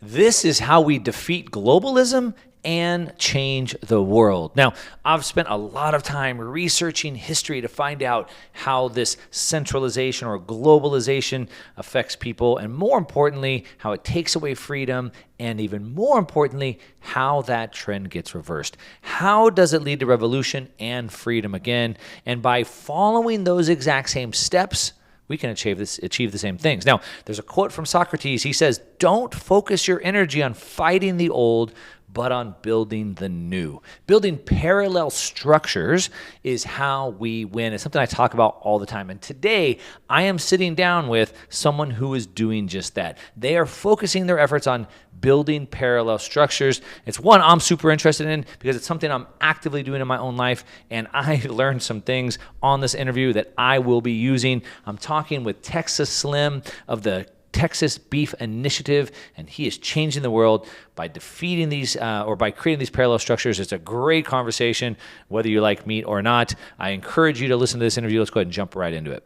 This is how we defeat globalism and change the world. Now, I've spent a lot of time researching history to find out how this centralization or globalization affects people, and more importantly, how it takes away freedom, and even more importantly, how that trend gets reversed. How does it lead to revolution and freedom again? And by following those exact same steps, we can achieve the same things. Now, there's a quote from Socrates. He says, "Don't focus your energy on fighting the old, but on building the new." Building parallel structures is how we win. It's something I talk about all the time. And today, I am sitting down with someone who is doing just that. They are focusing their efforts on building parallel structures. It's one I'm super interested in because it's something I'm actively doing in my own life, and I learned some things on this interview that I will be using. I'm talking with Texas Slim of the Texas Beef Initiative, and he is changing the world by defeating these or by creating these parallel structures. It's a great conversation, whether you like meat or not. I encourage you to listen to this interview. Let's go ahead and jump right into it.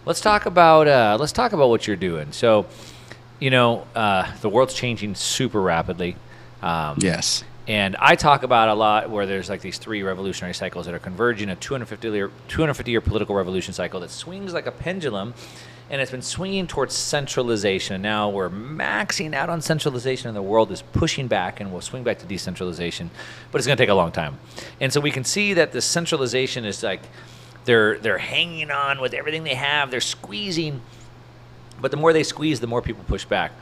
Let's talk about what you're doing. So, the world's changing super rapidly. Yes. And I talk about a lot where there's like these three revolutionary cycles that are converging, a 250-year political revolution cycle that swings like a pendulum, and it's been swinging towards centralization. And now we're maxing out on centralization, and the world is pushing back, and we'll swing back to decentralization, but it's going to take a long time. And so we can see that the centralization is like they're hanging on with everything they have. They're squeezing, but the more they squeeze, the more people push back.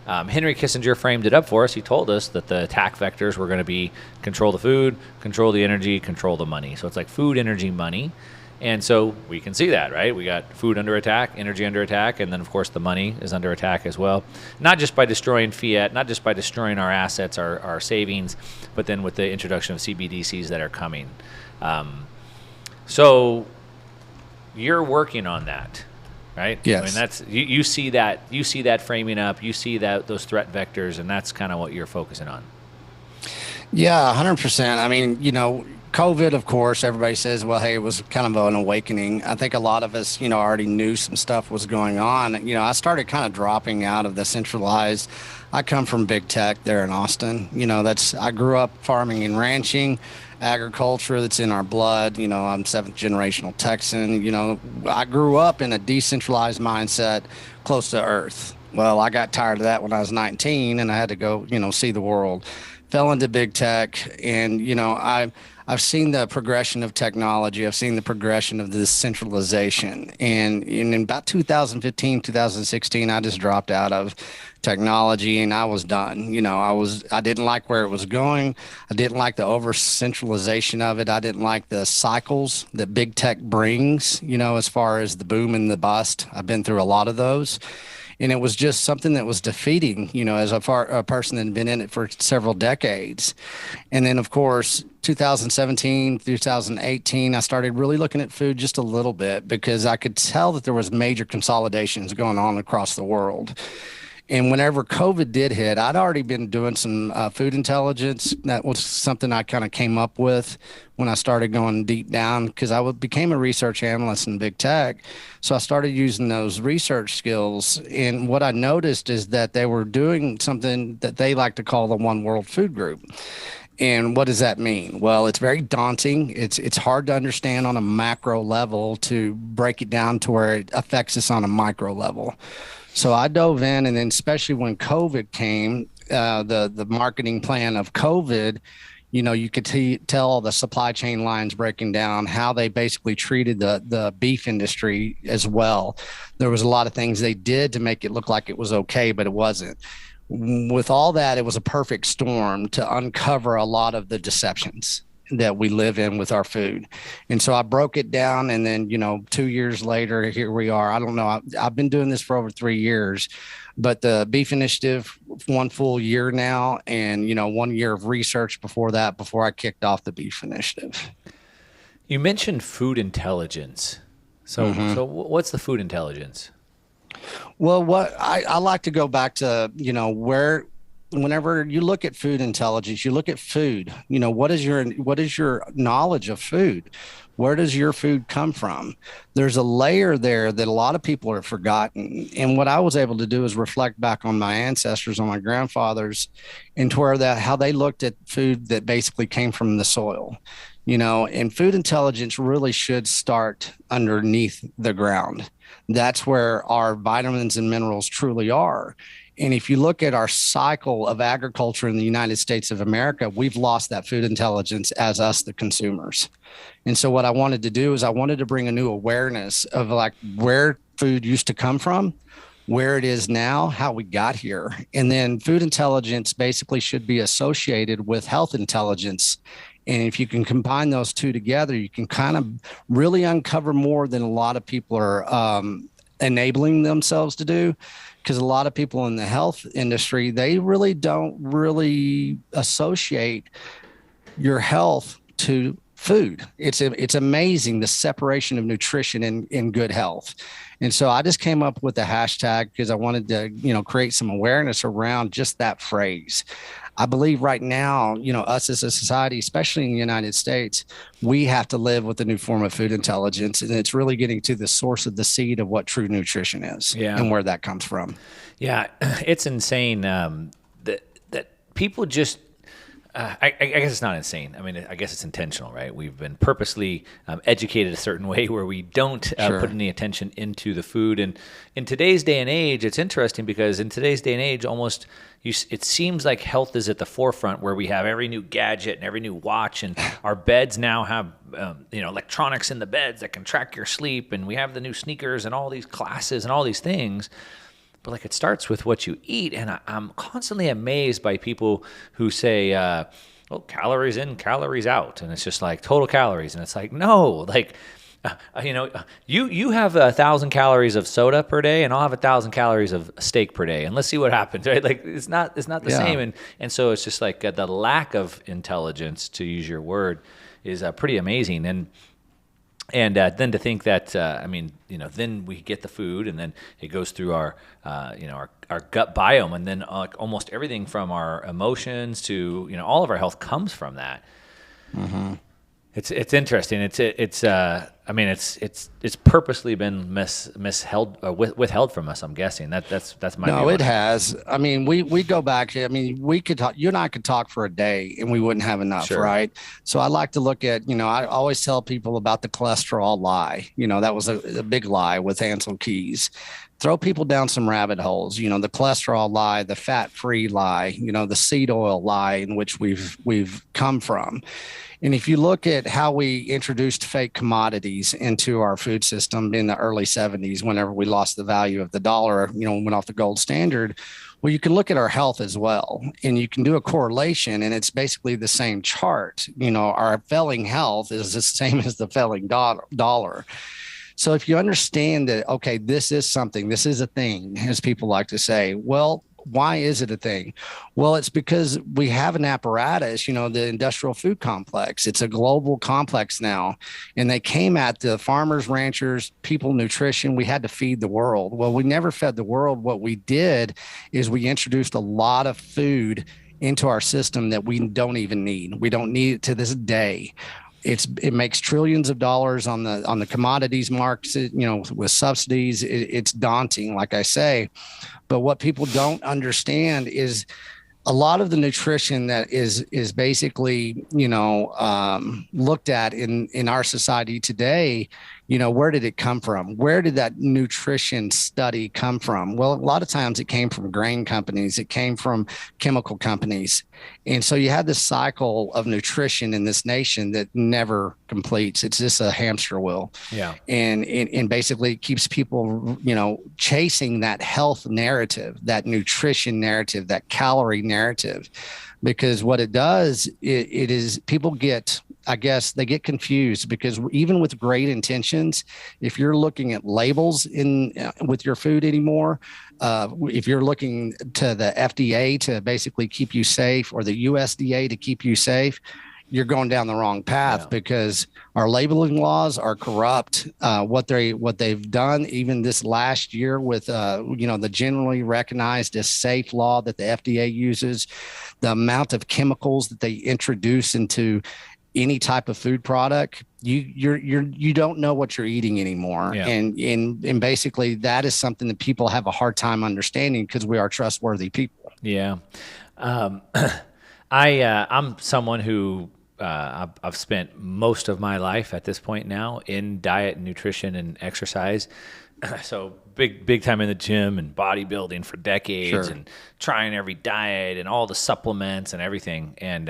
Henry Kissinger framed it up for us. He told us that the attack vectors were going to be control the food, control the energy, control the money. So it's like food, energy, money. And so we can see that, right? We got food under attack, energy under attack, and then, of course, the money is under attack as well. Not just by destroying fiat, not just by destroying our assets, our savings, but then with the introduction of CBDCs that are coming. So you're working on that, right? Yes. I mean, that's you see that framing up, you see that those threat vectors, and that's kind of what you're focusing on. Yeah, 100%. I mean, COVID, of course, everybody says, well, hey, it was kind of an awakening. I think a lot of us, already knew some stuff was going on. I started kind of dropping out of the centralized. I come from big tech there in Austin. I grew up farming and ranching, agriculture, that's in our blood. I'm seventh generational Texan. I grew up in a decentralized mindset close to earth. Well, I got tired of that when I was 19 and I had to go, see the world. Fell into big tech, and I've seen the progression of technology. I've seen the progression of this centralization. And in about 2015, 2016, I just dropped out of technology and I was done. I didn't like where it was going. I didn't like the over centralization of it. I didn't like the cycles that big tech brings, as far as the boom and the bust. I've been through a lot of those. And it was just something that was defeating, as a person that had been in it for several decades. And then, of course, 2017, 2018, I started really looking at food just a little bit because I could tell that there was major consolidations going on across the world. And whenever COVID did hit, I'd already been doing some food intelligence. That was something I kind of came up with when I started going deep down because I became a research analyst in big tech. So I started using those research skills. And what I noticed is that they were doing something that they like to call the One World Food Group. And what does that mean? Well, it's very daunting. It's hard to understand on a macro level to break it down to where it affects us on a micro level. So I dove in, and then especially when COVID came, the marketing plan of COVID, you could tell the supply chain lines breaking down, how they basically treated the beef industry as well. There was a lot of things they did to make it look like it was okay, but it wasn't. With all that, it was a perfect storm to uncover a lot of the deceptions that we live in with our food. And so I broke it down, and then 2 years later, here we are. I don't know, I've been doing this for over 3 years, but the Beef Initiative, 1 full year now, and 1 year of research before I kicked off the Beef Initiative. You mentioned food intelligence. So what's the food intelligence? Well, what I like to go back to, where whenever you look at food intelligence, you look at food, what is your knowledge of food? Where does your food come from? There's a layer there that a lot of people are forgotten. And what I was able to do is reflect back on my ancestors, on my grandfathers, and to where that how they looked at food that basically came from the soil. And food intelligence really should start underneath the ground. That's where our vitamins and minerals truly are. And if you look at our cycle of agriculture in the United States of America, we've lost that food intelligence as us, the consumers. And so what I wanted to do is I wanted to bring a new awareness of like where food used to come from, where it is now, how we got here. And then food intelligence basically should be associated with health intelligence. And if you can combine those two together, you can kind of really uncover more than a lot of people are enabling themselves to do. Because a lot of people in the health industry, they really don't really associate your health to food. It's amazing the separation of nutrition and good health. And so I just came up with a hashtag because I wanted to, create some awareness around just that phrase. I believe right now, us as a society, especially in the United States, we have to live with a new form of food intelligence. And it's really getting to the source of the seed of what true nutrition is and where that comes from. Yeah, it's insane that people just, I guess it's not insane. I mean, I guess it's intentional, right? We've been purposely educated a certain way where we don't put any attention into the food. And in today's day and age, it's interesting because in today's day and age, it seems like health is at the forefront where we have every new gadget and every new watch, and our beds now have electronics in the beds that can track your sleep, and we have the new sneakers and all these classes and all these things. But like it starts with what you eat, and I'm constantly amazed by people who say, calories in, calories out, and it's just like total calories, and it's like no, like you have 1,000 calories of soda per day, and I'll have 1,000 calories of steak per day, and let's see what happens, right? Like it's not the same, and so it's just like the lack of intelligence, to use your word, is pretty amazing, and then to think that then we get the food, and then it goes through our gut biome, and then almost everything from our emotions to all of our health comes from that. Mm-hmm. It's interesting. It's purposely been withheld from us. I'm guessing that's my. No, it has. I mean, we go back. I mean, we could talk. You and I could talk for a day, and we wouldn't have enough, right? So I like to look at. I always tell people about the cholesterol lie. That was a big lie with Ansel Keys. Throw people down some rabbit holes. The cholesterol lie, the fat-free lie. The seed oil lie, in which we've come from. And if you look at how we introduced fake commodities into our food system in the early 70s, whenever we lost the value of the dollar, went off the gold standard, well, you can look at our health as well, and you can do a correlation, and it's basically the same chart. Our failing health is the same as the failing dollar. So if you understand that, okay, this is a thing, as people like to say, well, why is it a thing? Well, it's because we have an apparatus, the industrial food complex. It's a global complex now. And they came at the farmers, ranchers, people, nutrition. We had to feed the world. Well, we never fed the world. What we did is we introduced a lot of food into our system that we don't even need. We don't need it to this day. It makes trillions of dollars on the commodities markets, with subsidies. It's daunting, like I say. But what people don't understand is a lot of the nutrition that is basically, looked at in our society today. Where did it come from? Where did that nutrition study come from? Well, a lot of times it came from grain companies. It came from chemical companies. And so you have this cycle of nutrition in this nation that never completes. It's just a hamster wheel. Yeah. And basically it keeps people, chasing that health narrative, that nutrition narrative, that calorie narrative, because what it does, it is people get, I guess they get confused, because even with great intentions, if you're looking at labels with your food anymore, if you're looking to the FDA to basically keep you safe, or the USDA to keep you safe, you're going down the wrong path Yeah. because our labeling laws are corrupt. What they've done even this last year with the generally recognized as safe law that the FDA uses, the amount of chemicals that they introduce into any type of food product, you don't know what you're eating anymore. Yeah. And basically that is something that people have a hard time understanding because we are trustworthy people. Yeah. Um, I'm someone who I've spent most of my life at this point now in diet and nutrition and exercise. So big time in the gym and bodybuilding for decades, Sure. and trying every diet and all the supplements and everything. And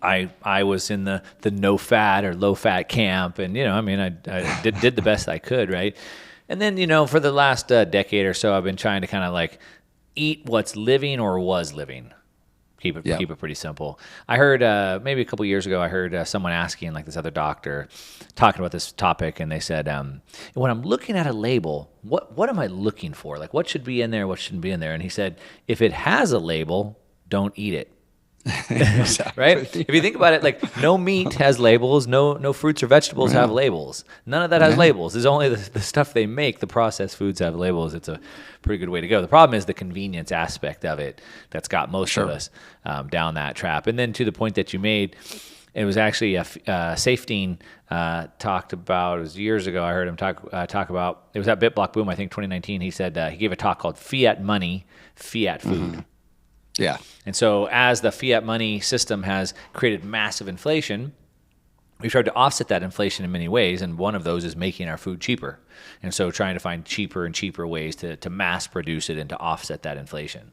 I was in the no fat or low fat camp, and I did the best I could, right? And then for the last decade or so, I've been trying to kind of like eat what's living or was living. Keep it pretty simple. I heard maybe a couple years ago, I heard someone asking like this other doctor talking about this topic, and they said, when I'm looking at a label, what am I looking for? Like what should be in there, what shouldn't be in there? And he said, if it has a label, don't eat it. Exactly. Right? If you think about it, like no meat has labels, no fruits or vegetables have labels. None of that has labels. There's only the stuff they make, the processed foods have labels. It's a pretty good way to go. The problem is the convenience aspect of it that's got most of us down that trap. And then to the point that you made, it was actually Safety talked about, it was years ago, I heard him talk about, it was at BitBlock Boom, I think 2019, he said he gave a talk called Fiat Money, Fiat Food. Mm-hmm. Yeah. And so as the fiat money system has created massive inflation, we've tried to offset that inflation in many ways, and one of those is making our food cheaper. And so trying to find cheaper and cheaper ways to mass produce it and to offset that inflation.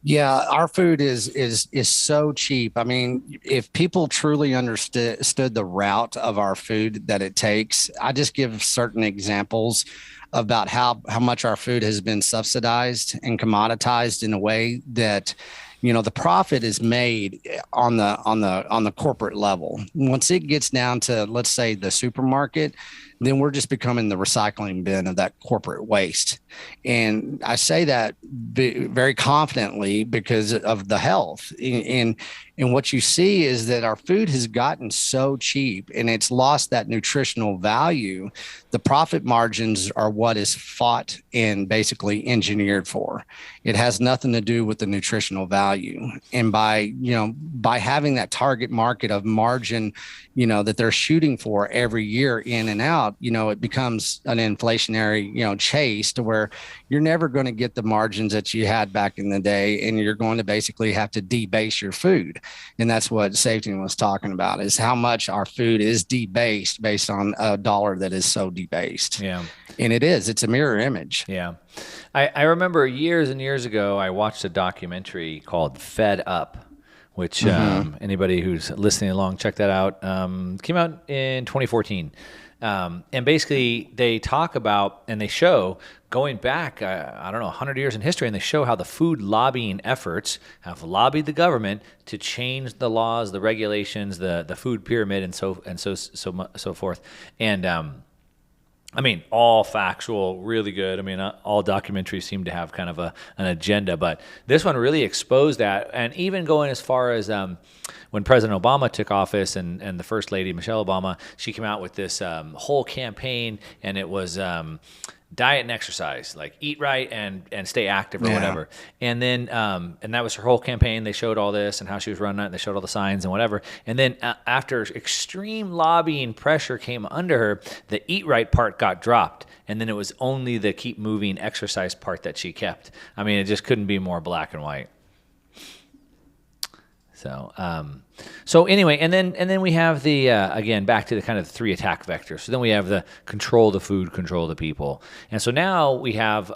Yeah, our food is so cheap. I mean, if people truly understood the route of our food that it takes, I just give certain examples about how much our food has been subsidized and commoditized in a way that the profit is made on the corporate level. Once it gets down to, let's say, the supermarket, then we're just becoming the recycling bin of that corporate waste. And I say that very confidently because of the health. And what you see is that our food has gotten so cheap and it's lost that nutritional value. The profit margins are what is fought and basically engineered for. It has nothing to do with the nutritional value. And by having that target market of margin, that they're shooting for every year in and out, it becomes an inflationary, chase to where you're never going to get the margins that you had back in the day. And you're going to basically have to debase your food. And that's what Safety was talking about, is how much our food is debased based on a dollar that is so debased. Yeah. And it's a mirror image. Yeah. I remember years and years ago, I watched a documentary called Fed Up, which anybody who's listening along, check that out. Came out in 2014. And basically they talk about, and they show going back, I don't know, 100 years in history, and they show how the food lobbying efforts have lobbied the government to change the laws, the regulations, the food pyramid, and so forth. And I mean, all factual, really good. I mean, all documentaries seem to have kind of an agenda, but this one really exposed that. And even going as far as when President Obama took office and the First Lady, Michelle Obama, she came out with this whole campaign, and it was diet and exercise, like eat right and stay active or whatever. And then, and that was her whole campaign. They showed all this and how she was running it. They showed all the signs and whatever. And then after extreme lobbying pressure came under her, the eat right part got dropped. And then it was only the keep moving exercise part that she kept. I mean, it just couldn't be more black and white. So anyway, and then we have the again, back to the kind of three attack vectors. So then we have the control the food, control the people, and so now we have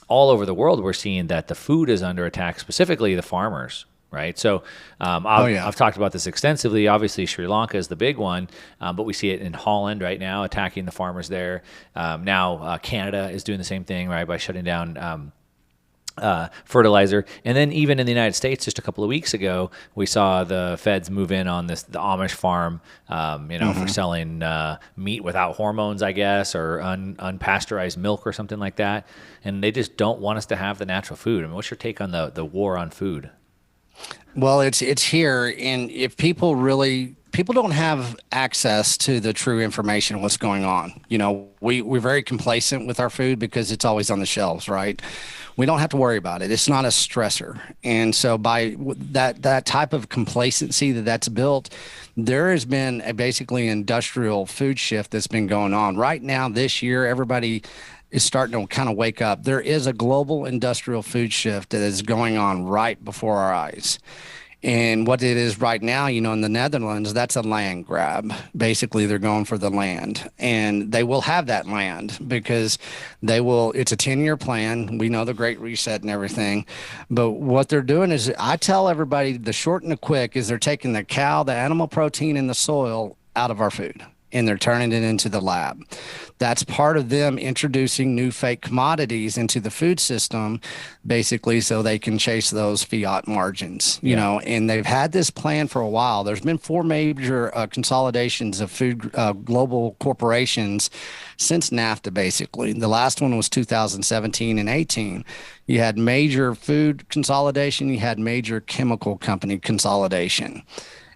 all over the world we're seeing that the food is under attack, specifically the farmers. Right, so I've talked about this extensively. Obviously, Sri Lanka is the big one, but we see it in Holland right now, attacking the farmers there. Now Canada is doing the same thing, right, by shutting down fertilizer. And then even in the United States, just a couple of weeks ago, we saw the feds move in on the Amish farm, for selling meat without hormones, I guess, or unpasteurized milk or something like that. And they just don't want us to have the natural food. I mean, what's your take on the war on food? Well, it's here, and if people don't have access to the true information of what's going on. We're very complacent with our food because it's always on the shelves, right? We don't have to worry about it. It's not a stressor, and so by that type of complacency that's built, there has been a basically industrial food shift that's been going on right now. This year, everybody is starting to kind of wake up. There is a global industrial food shift that is going on right before our eyes. And what it is right now, in the Netherlands, that's a land grab. Basically, they're going for the land, and they will have that land because it's a 10-year plan. We know the Great Reset and everything. But what they're doing is, I tell everybody, the short and the quick is they're taking the cow, the animal protein in the soil out of our food, and they're turning it into the lab. That's part of them introducing new fake commodities into the food system, basically, so they can chase those fiat margins, and they've had this plan for a while. There's been four major consolidations of food global corporations since NAFTA, basically. The last one was 2017 and 18. You had major food consolidation, you had major chemical company consolidation.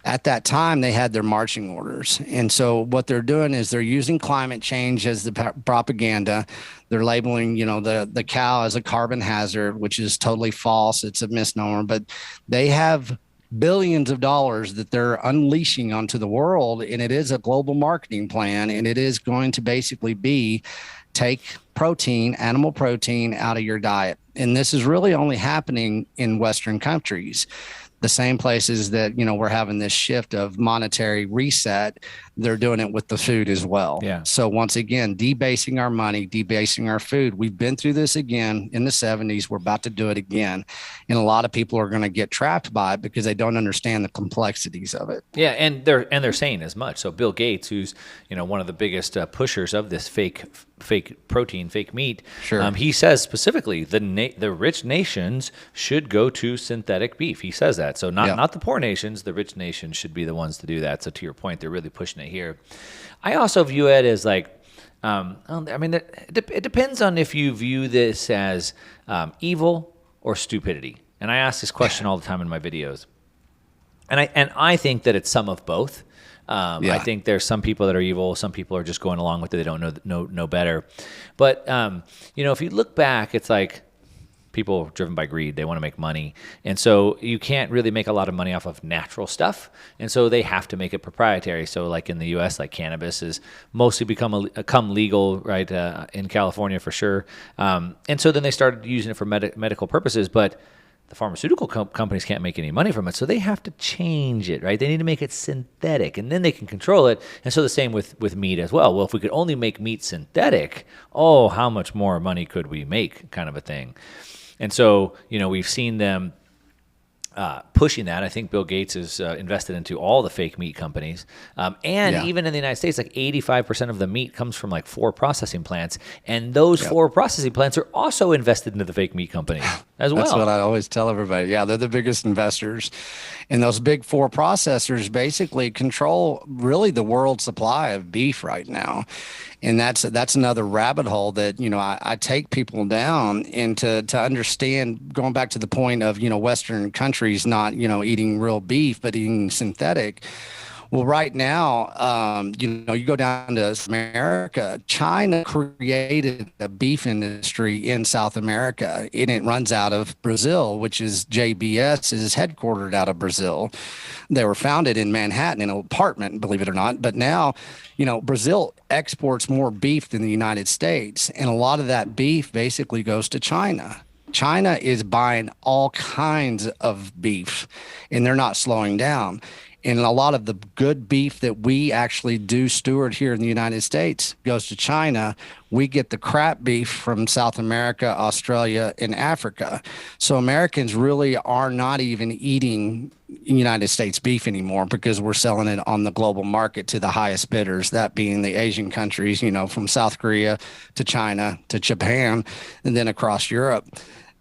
At that time, they had their marching orders. And so what they're doing is they're using climate change as the propaganda. They're labeling, the cow as a carbon hazard, which is totally false. It's a misnomer. But they have billions of dollars that they're unleashing onto the world. And it is a global marketing plan. And it is going to basically be take protein, animal protein, out of your diet. And this is really only happening in Western countries. The same places that, we're having this shift of monetary reset, they're doing it with the food as well. Yeah. So once again, debasing our money, debasing our food. We've been through this again in the 70s. We're about to do it again. And a lot of people are going to get trapped by it because they don't understand the complexities of it. Yeah, and they're saying as much. So Bill Gates, who's one of the biggest pushers of this fake protein, fake meat, sure. He says specifically the rich nations should go to synthetic beef. He says that. So not the poor nations, the rich nations should be the ones to do that. So to your point, they're really pushing it here. I also view it as like, it depends on if you view this as evil or stupidity. And I ask this question all the time in my videos. And I think that it's some of both. I think there's some people that are evil. Some people are just going along with it. They don't know better. But, if you look back, it's like people are driven by greed. They want to make money. And so you can't really make a lot of money off of natural stuff. And so they have to make it proprietary. So like in the U.S., like cannabis has mostly become legal, right, in California for sure. And so then they started using it for medical purposes. But the pharmaceutical companies can't make any money from it, so they have to change it, right? They need to make it synthetic, and then they can control it. And so the same with meat as well. Well, if we could only make meat synthetic, how much more money could we make, kind of a thing. And so, we've seen them pushing that. I think Bill Gates is invested into all the fake meat companies. Even in the United States, like 85% of the meat comes from like 4 processing plants. And those 4 processing plants are also invested into the fake meat company as well. That's what I always tell everybody. Yeah, they're the biggest investors. And those big 4 processors basically control really the world supply of beef right now. And that's another rabbit hole that, I take people down, and to understand, going back to the point of, Western countries not, eating real beef, but eating synthetic. Well, right now, you go down to America. China created a beef industry in South America, and it runs out of Brazil, which is JBS is headquartered out of Brazil. They were founded in Manhattan in an apartment, believe it or not. But now, Brazil exports more beef than the United States, and a lot of that beef basically goes to China. China is buying all kinds of beef, and they're not slowing down. And a lot of the good beef that we actually do steward here in the United States goes to China. We get the crap beef from South America, Australia, and Africa. So Americans really are not even eating United States beef anymore because we're selling it on the global market to the highest bidders, that being the Asian countries, from South Korea to China to Japan and then across Europe.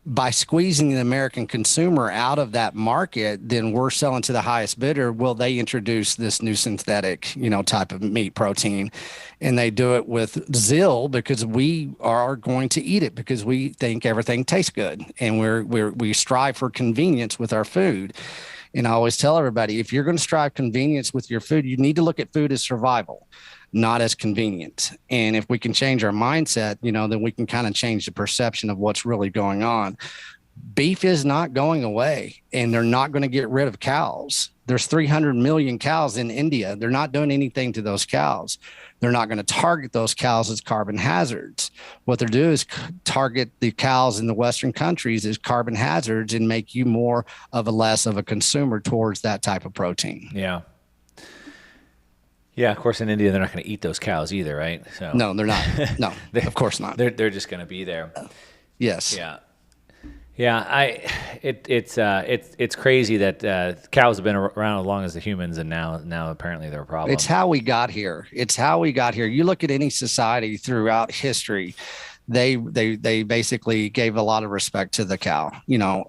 by squeezing the American consumer out of that market, then we're selling to the highest bidder. Will they introduce this new synthetic, type of meat protein? And they do it with zeal because we are going to eat it because we think everything tastes good, and we strive for convenience with our food. And I always tell everybody, if you're going to strive convenience with your food, you need to look at food as survival, not as convenient. And if we can change our mindset, then we can kind of change the perception of what's really going on. Beef is not going away, and they're not going to get rid of cows. There's 300 million cows in India. They're not doing anything to those cows. They're not going to target those cows as carbon hazards. What they're doing is target the cows in the Western countries as carbon hazards and make you more of a less of a consumer towards that type of protein. Yeah. Yeah, of course, in India, they're not going to eat those cows either, right? So No, they're not. No, of course not. They're just going to be there. Yes. Yeah. Yeah, it's crazy that cows have been around as long as the humans, and now apparently they're a problem. It's how we got here. You look at any society throughout history, they basically gave a lot of respect to the cow.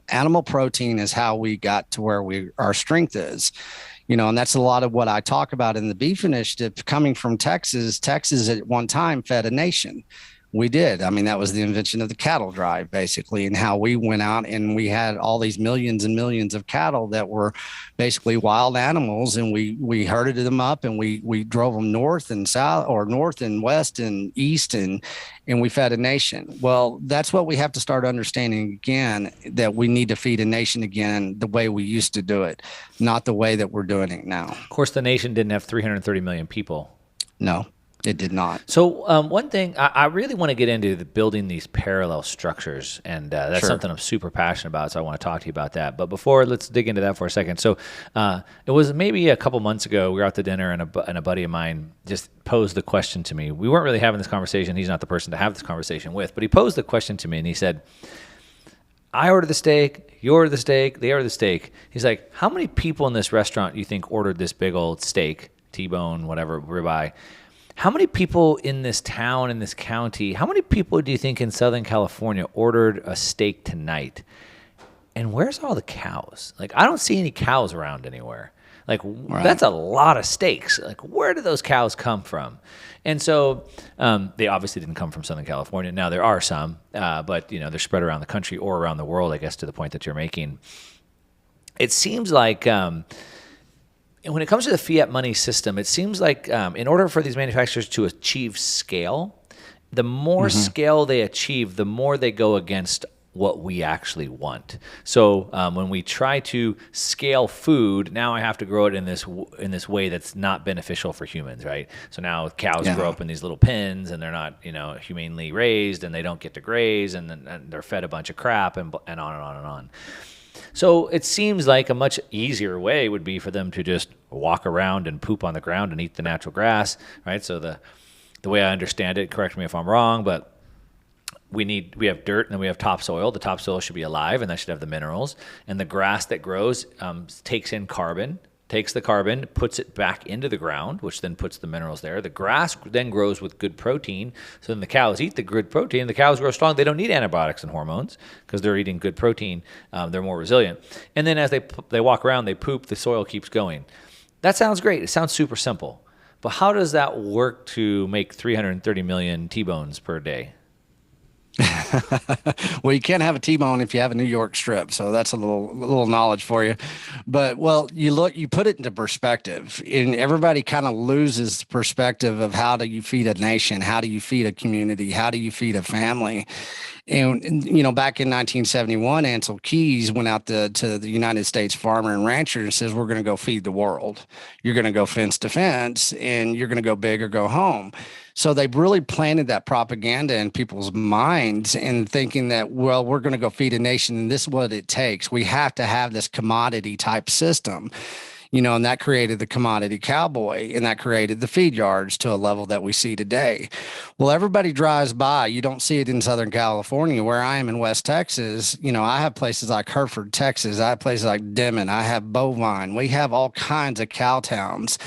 Animal protein is how we got to where our strength is. And that's a lot of what I talk about in the Beef Initiative. Coming from Texas, Texas at one time fed a nation. We did. I mean, that was the invention of the cattle drive, basically, and how we went out and we had all these millions and millions of cattle that were basically wild animals, and we herded them up, and we drove them north and south, or north and west and east, and we fed a nation. Well, that's what we have to start understanding again, that we need to feed a nation again the way we used to do it, not the way that we're doing it now. Of course, the nation didn't have 330 million people. No. It did not. So one thing I really want to get into building these parallel structures, and that's Sure. something I'm super passionate about, so I want to talk to you about that. But before, let's dig into that for a second. So it was maybe a couple months ago, we were out to dinner, and a buddy of mine just posed the question to me. We weren't really having this conversation. He's not the person to have this conversation with, but he posed the question to me, and he said, I ordered the steak, you ordered the steak, they ordered the steak. He's like, how many people in this restaurant you think ordered this big old steak, T-bone, whatever, ribeye? How many people in this town, in this county, how many people do you think in Southern California ordered a steak tonight? And where's all the cows? Like, I don't see any cows around anywhere. Like, right. That's a lot of steaks. Like, where do those cows come from? And so they obviously didn't come from Southern California. Now, there are some, but, they're spread around the country or around the world, I guess, to the point that you're making. It seems like when it comes to the fiat money system, it seems like in order for these manufacturers to achieve scale, the more scale they achieve, the more they go against what we actually want. So when we try to scale food, now I have to grow it in this way that's not beneficial for humans, right? So now cows grow up in these little pens, and they're not humanely raised, and they don't get to graze, and they're fed a bunch of crap, and on and on and on. So it seems like a much easier way would be for them to just walk around and poop on the ground and eat the natural grass, right? So the way I understand it, correct me if I'm wrong, but we have dirt and then we have topsoil. The topsoil should be alive, and that should have the minerals. And the grass that grows takes in carbon, takes the carbon, puts it back into the ground, which then puts the minerals there. The grass then grows with good protein. So then the cows eat the good protein. The cows grow strong. They don't need antibiotics and hormones because they're eating good protein. They're more resilient. And then as they walk around, they poop, the soil keeps going. That sounds great. It sounds super simple. But how does that work to make 330 million T-bones per day? Well, you can't have a T-bone if you have a New York strip. So that's a little knowledge for you. But, well, you put it into perspective, and everybody kind of loses perspective of how do you feed a nation? How do you feed a community? How do you feed a family? And back in 1971, Ansel Keys went out to the United States farmer and rancher and says, we're going to go feed the world. You're going to go fence to fence, and you're going to go big or go home. So they really planted that propaganda in people's minds and thinking that, well, we're going to go feed a nation, and this is what it takes. We have to have this commodity type system. And that created the commodity cowboy, and that created the feed yards to a level that we see today. Well, everybody drives by. You don't see it in Southern California. Where I am in West Texas, I have places like Hereford, Texas. I have places like Denton. I have Bovine. We have all kinds of cow towns.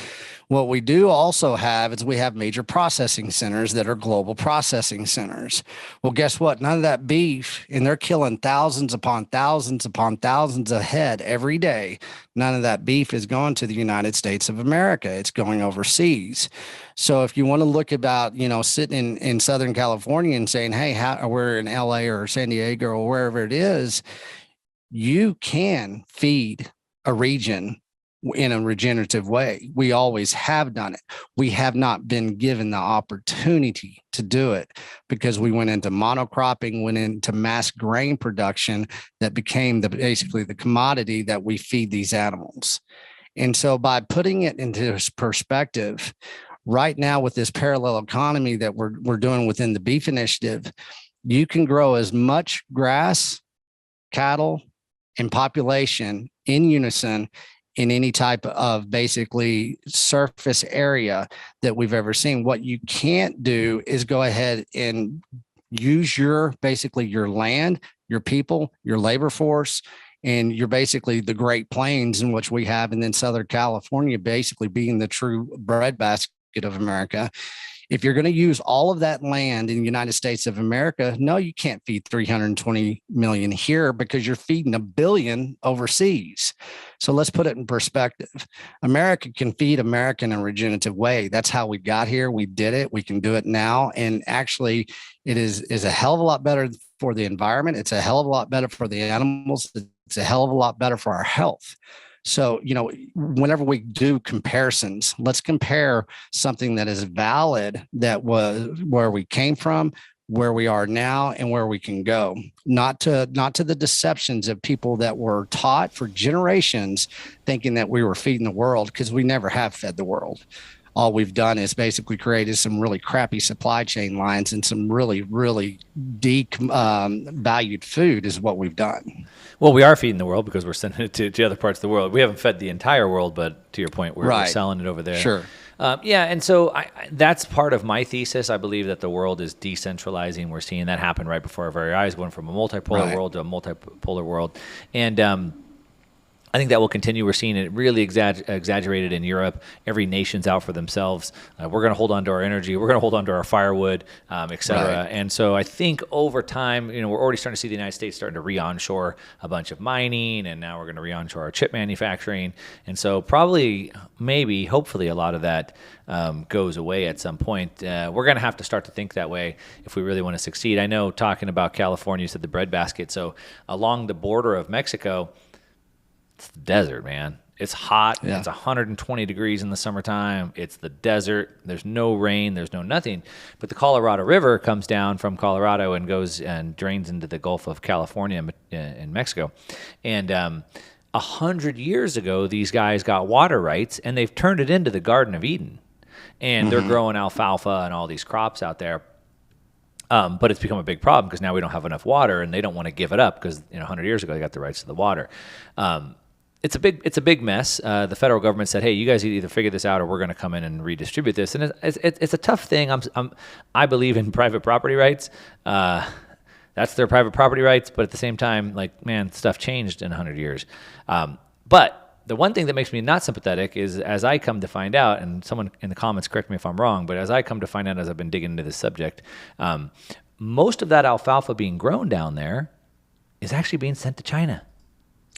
What we do also have is we have major processing centers that are global processing centers. Well, guess what? None of that beef, and they're killing thousands upon thousands upon thousands of head every day. None of that beef is going to the United States of America. It's going overseas. So if you want to look about, sitting in Southern California and saying, hey, we're in LA or San Diego or wherever it is, you can feed a region in a regenerative way. We always have done it. We have not been given the opportunity to do it because we went into monocropping, went into mass grain production that became basically the commodity that we feed these animals. And so by putting it into perspective, right now with this parallel economy that we're doing within the beef initiative, you can grow as much grass, cattle, and population in unison in any type of basically surface area that we've ever seen. What you can't do is go ahead and use your land, your people, your labor force, and you're basically the Great Plains in which we have, and then Southern California basically being the true breadbasket of America. If you're going to use all of that land in the United States of America, no, you can't feed 320 million here because you're feeding 1 billion overseas. So let's put it in perspective. America can feed America in a regenerative way. That's how we got here. We did it. We can do it now. And actually, it is a hell of a lot better for the environment. It's a hell of a lot better for the animals. It's a hell of a lot better for our health. So, whenever we do comparisons, let's compare something that is valid, that was where we came from, where we are now, and where we can go, not to the deceptions of people that were taught for generations thinking that we were feeding the world, because we never have fed the world. All we've done is basically created some really crappy supply chain lines and some really, really devalued food is what we've done. Well, we are feeding the world because we're sending it to other parts of the world. We haven't fed the entire world, but to your point, we're selling it over there. Sure. And so that's part of my thesis. I believe that the world is decentralizing. We're seeing that happen right before our very eyes, going from a multipolar world to a multipolar world. And I think that will continue. We're seeing it really exaggerated in Europe. Every nation's out for themselves. We're going to hold on to our energy. We're going to hold on to our firewood, et cetera. Right. And so I think over time, we're already starting to see the United States starting to re-onshore a bunch of mining, and now we're going to re-onshore our chip manufacturing. And so probably, maybe, hopefully a lot of that goes away at some point. We're going to have to start to think that way if we really want to succeed. I know, talking about California, you said the breadbasket. So along the border of Mexico, it's the desert, man. It's hot. Yeah. It's 120 degrees in the summertime. It's the desert. There's no rain. There's no nothing. But the Colorado River comes down from Colorado and goes and drains into the Gulf of California in Mexico. And 100 years ago, these guys got water rights, and they've turned it into the Garden of Eden. And they're growing alfalfa and all these crops out there. But it's become a big problem because now we don't have enough water, and they don't want to give it up because 100 years ago they got the rights to the water. It's a big mess. The federal government said, "Hey, you guys either figure this out, or we're going to come in and redistribute this." And it's a tough thing. I believe in private property rights. That's their private property rights, but at the same time, stuff changed in 100 years. But the one thing that makes me not sympathetic is, as I come to find out, and someone in the comments correct me if I'm wrong, but as I come to find out, as I've been digging into this subject, most of that alfalfa being grown down there is actually being sent to China.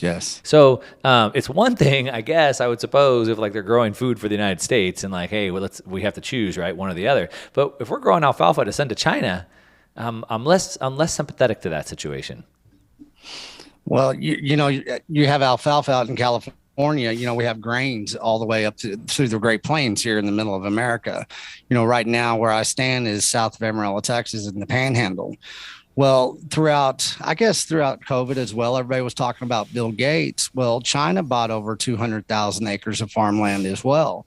Yes. So it's one thing, I guess, I would suppose, if they're growing food for the United States and hey, we have to choose, right, one or the other. But if we're growing alfalfa to send to China, I'm less sympathetic to that situation. Well, you have alfalfa out in California. We have grains all the way up through the Great Plains here in the middle of America. Right now where I stand is south of Amarillo, Texas, in the Panhandle. Well, throughout COVID as well, everybody was talking about Bill Gates. Well, China bought over 200,000 acres of farmland as well.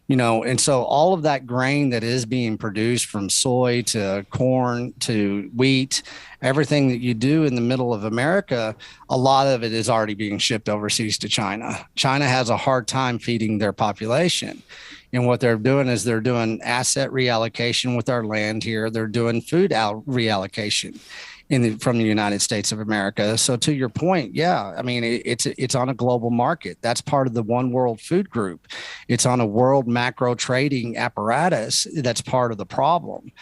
And so all of that grain that is being produced, from soy to corn to wheat, everything that you do in the middle of America, a lot of it is already being shipped overseas to China. China has a hard time feeding their population. And what they're doing is they're doing asset reallocation with our land here. They're doing food reallocation. from the United States of America. So to your point, yeah, I mean it's on a global market. That's part of the One World Food Group. It's on a world macro trading apparatus. That's part of the problem.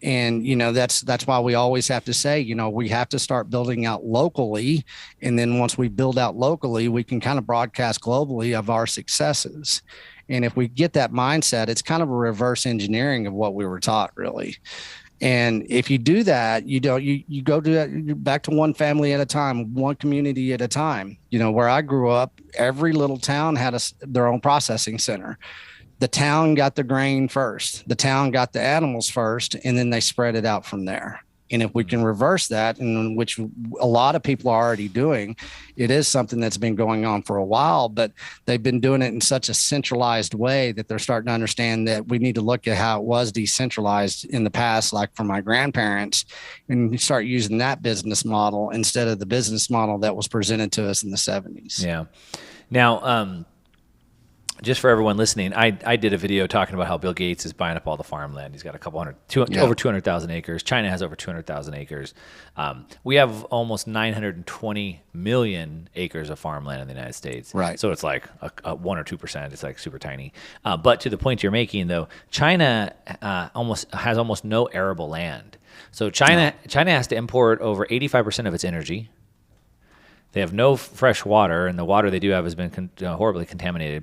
And that's why we always have to say, we have to start building out locally, and then once we build out locally, we can kind of broadcast globally of our successes. And if we get that mindset, it's kind of a reverse engineering of what we were taught, really. And if you do that, you go to back to one family at a time, one community at a time. Where I grew up, every little town had their own processing center. The town got the grain first, the town got the animals first, and then they spread it out from there. And if we can reverse that, and which a lot of people are already doing, it is something that's been going on for a while, but they've been doing it in such a centralized way that they're starting to understand that we need to look at how it was decentralized in the past, like for my grandparents, and start using that business model instead of the business model that was presented to us in the 70s. Yeah. Now, just for everyone listening, I did a video talking about how Bill Gates is buying up all the farmland. He's got over 200,000 acres. China has over 200,000 acres. We have almost 920 million acres of farmland in the United States. Right. So it's like a 1 or 2%. It's like super tiny. But to the point you're making, though, China has almost no arable land. So China has to import over 85% of its energy. They have no fresh water, and the water they do have has been horribly contaminated.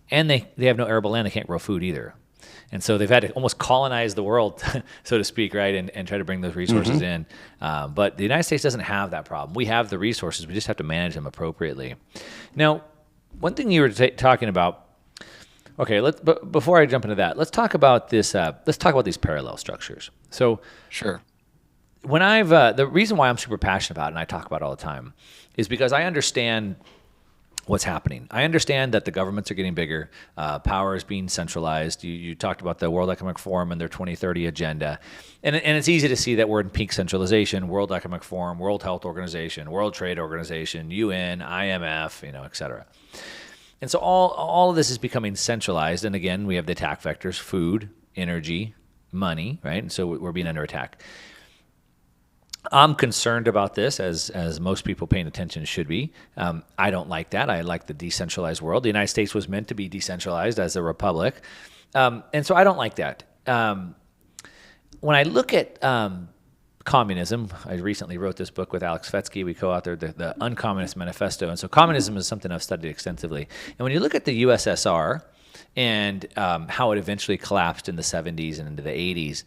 And they have no arable land. They can't grow food either. And so they've had to almost colonize the world, so to speak, right, and try to bring those resources in. But the United States doesn't have that problem. We have the resources. We just have to manage them appropriately. Now, one thing you were talking about, okay, but before I jump into that, let's talk about this. Let's talk about these parallel structures. So Sure. when the reason why I'm super passionate about it and I talk about it all the time is because I understand what's happening. I understand that the governments are getting bigger. Power is being centralized. You talked about the World Economic Forum and their 2030 agenda. And it's easy to see that we're in peak centralization: World Economic Forum, World Health Organization, World Trade Organization, UN, IMF, et cetera. And so all of this is becoming centralized. And again, we have the attack vectors: food, energy, money, right? And so we're being under attack. I'm concerned about this, as most people paying attention should be. I don't like that. I like the decentralized world. The United States was meant to be decentralized as a republic. And so I don't like that. When I look at communism, I recently wrote this book with Alex Fetsky. We co-authored the Uncommunist Manifesto. And so communism is something I've studied extensively. And when you look at the USSR and how it eventually collapsed in the 70s and into the 80s,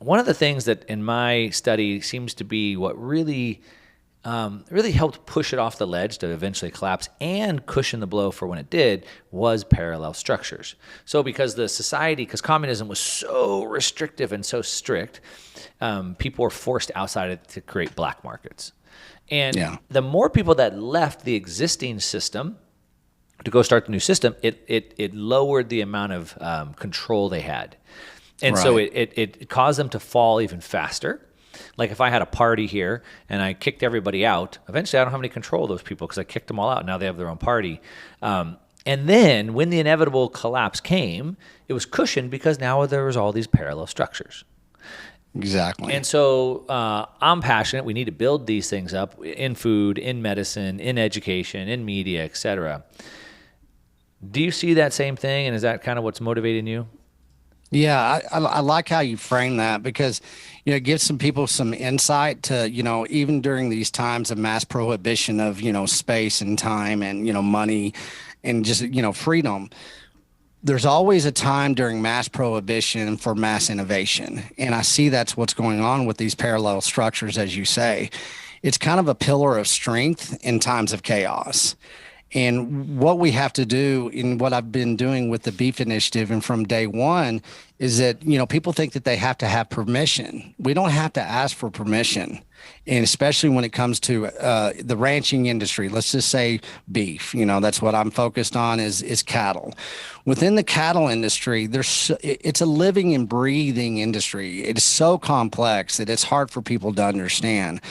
one of the things that in my study seems to be what really helped push it off the ledge to eventually collapse and cushion the blow for when it did was parallel structures. So because communism was so restrictive and so strict, people were forced outside it to create black markets. And the more people that left the existing system to go start the new system, it lowered the amount of control they had. And so it caused them to fall even faster. Like if I had a party here and I kicked everybody out, eventually I don't have any control of those people because I kicked them all out. Now they have their own party. And then when the inevitable collapse came, it was cushioned because now there was all these parallel structures. Exactly. And so I'm passionate. We need to build these things up in food, in medicine, in education, in media, et cetera. Do you see that same thing? And is that kind of what's motivating you? Yeah, I like how you frame that because, it gives some people some insight to, even during these times of mass prohibition of, space and time and, money and just, freedom. There's always a time during mass prohibition for mass innovation. And I see that's what's going on with these parallel structures, as you say. It's kind of a pillar of strength in times of chaos. And what we have to do, in what I've been doing with the Beef Initiative and from day one, is that, people think that they have to have permission. We don't have to ask for permission. And especially when it comes to the ranching industry, let's just say beef, that's what I'm focused on is cattle. Within the cattle industry, it's a living and breathing industry. It is so complex that it's hard for people to understand.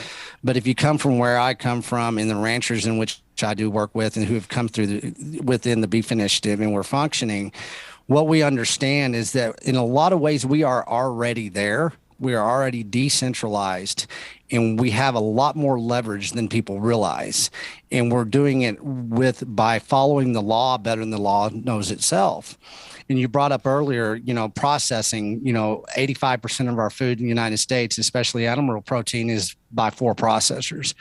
But if you come from where I come from and the ranchers in which I do work with and who have come through within the Beef Initiative and we're functioning, what we understand is that in a lot of ways we are already there. We are already decentralized, and we have a lot more leverage than people realize. And we're doing it by following the law better than the law knows itself. And you brought up earlier, processing, 85% of our food in the United States, especially animal protein, is by 4 processors.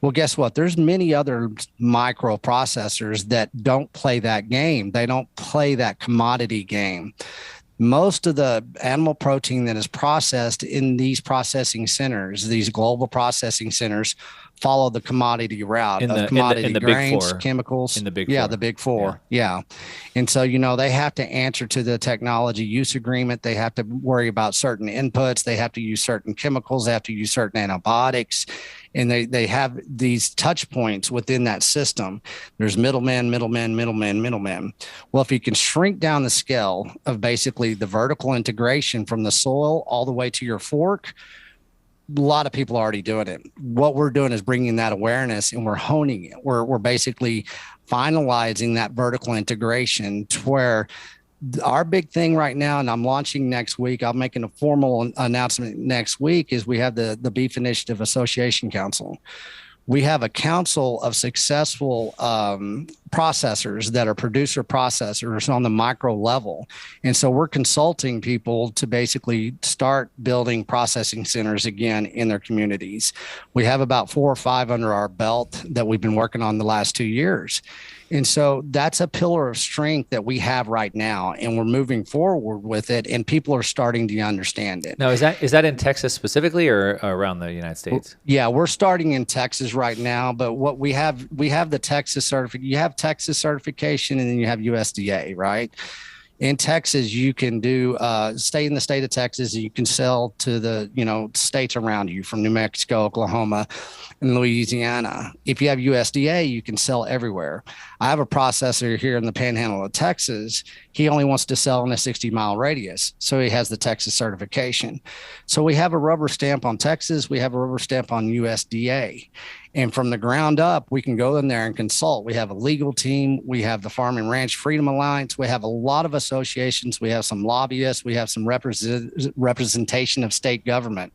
Well, guess what? There's many other micro processors that don't play that game. They don't play that commodity game. Most of the animal protein that is processed in these processing centers, these global processing centers, follow the commodity route of commodity grains, chemicals. In the big four. The big four. Yeah. And so, they have to answer to the technology use agreement. They have to worry about certain inputs. They have to use certain chemicals. They have to use certain antibiotics. And they have these touch points within that system. There's middlemen. Well, if you can shrink down the scale of basically the vertical integration from the soil all the way to your fork, a lot of people are already doing it. What we're doing is bringing that awareness, and we're honing it. We're basically finalizing that vertical integration to where our big thing right now, and I'm launching next week, I'm making a formal announcement next week, is we have the Beef Initiative Association Council. We have a council of successful processors that are producer processors on the micro level. And so we're consulting people to basically start building processing centers again in their communities. We have about 4 or 5 under our belt that we've been working on the last 2 years. And so that's a pillar of strength that we have right now, and we're moving forward with it, and people are starting to understand it. Now, is that in Texas specifically, or around the United States? Yeah, we're starting in Texas right now, but what we have the Texas certificate. You have Texas certification, and then you have USDA, right? In Texas, you can do stay in the state of Texas, and you can sell to the states around you, from New Mexico, Oklahoma, and Louisiana. If you have USDA, you can sell everywhere. I have a processor here in the Panhandle of Texas. He only wants to sell in a 60-mile radius, so he has the Texas certification. So we have a rubber stamp on Texas. We have a rubber stamp on USDA. And from the ground up, we can go in there and consult. We have a legal team. We have the Farm and Ranch Freedom Alliance. We have a lot of associations. We have some lobbyists. We have some representation of state government.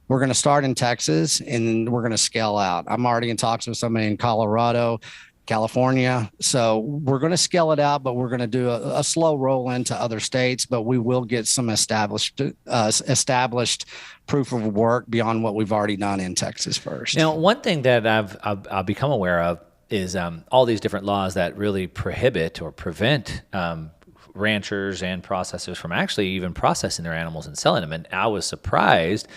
We're going to start in Texas, and we're going to scale out. I'm already in talks with somebody in Colorado, California. So we're going to scale it out, but we're going to do a slow roll into other states, but we will get some established proof of work beyond what we've already done in Texas first. Now, one thing that I've become aware of is all these different laws that really prohibit or prevent ranchers and processors from actually even processing their animals and selling them. And I was surprised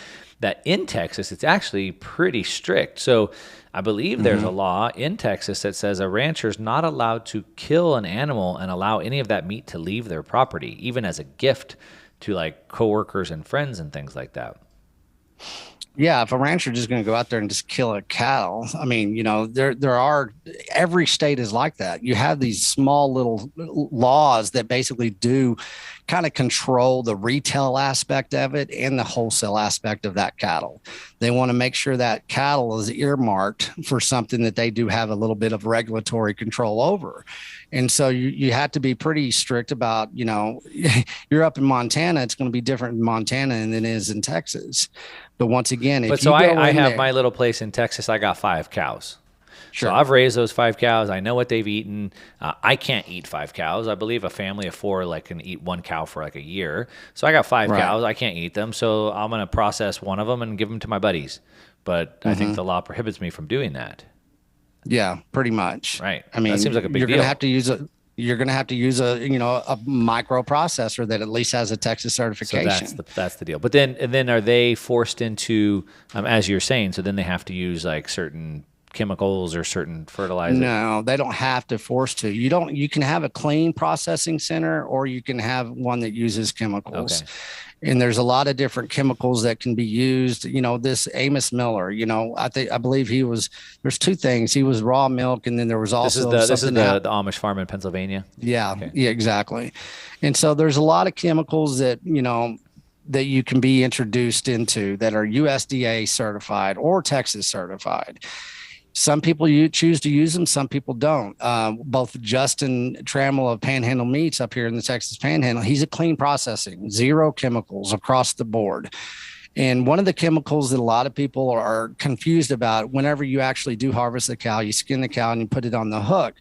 that in Texas, it's actually pretty strict. So I believe there's a law in Texas that says a rancher is not allowed to kill an animal and allow any of that meat to leave their property, even as a gift to like coworkers and friends and things like that. Yeah, if a rancher just going to go out there and just kill a cattle, I mean, there are, every state is like that. You have these small little laws that basically do kind of control the retail aspect of it and the wholesale aspect of that cattle. They want to make sure that cattle is earmarked for something that they do have a little bit of regulatory control over. And so you have to be pretty strict about, you're up in Montana, it's going to be different in Montana than it is in Texas. But once again, I have my little place in Texas. I got 5 cows. Sure. So I've raised those 5 cows. I know what they've eaten. I can't eat 5 cows. I believe a family of 4 can eat 1 cow for a year. So I got 5 cows. I can't eat them. So I'm going to process one of them and give them to my buddies. But I think the law prohibits me from doing that. Yeah, pretty much. Right. I mean, that seems like a big deal. You're going to have to use a microprocessor that at least has a Texas certification. So that's the deal. But then are they forced into, as you're saying, so then they have to use certain chemicals or certain fertilizers? No, they don't have to force to. You can have a clean processing center, or you can have one that uses chemicals. Okay. And there's a lot of different chemicals that can be used. This Amos Miller, I believe there's 2 things. He was raw milk, and then there was also this is the Amish farm in Pennsylvania. Yeah, okay. Yeah, exactly. And so there's a lot of chemicals that that you can be introduced into that are USDA certified or Texas certified. Some people choose to use them. Some people don't. Both Justin Trammell of Panhandle Meats up here in the Texas Panhandle, he's a clean processing, 0 chemicals across the board. And one of the chemicals that a lot of people are confused about, whenever you actually do harvest the cow, you skin the cow and you put it on the hook,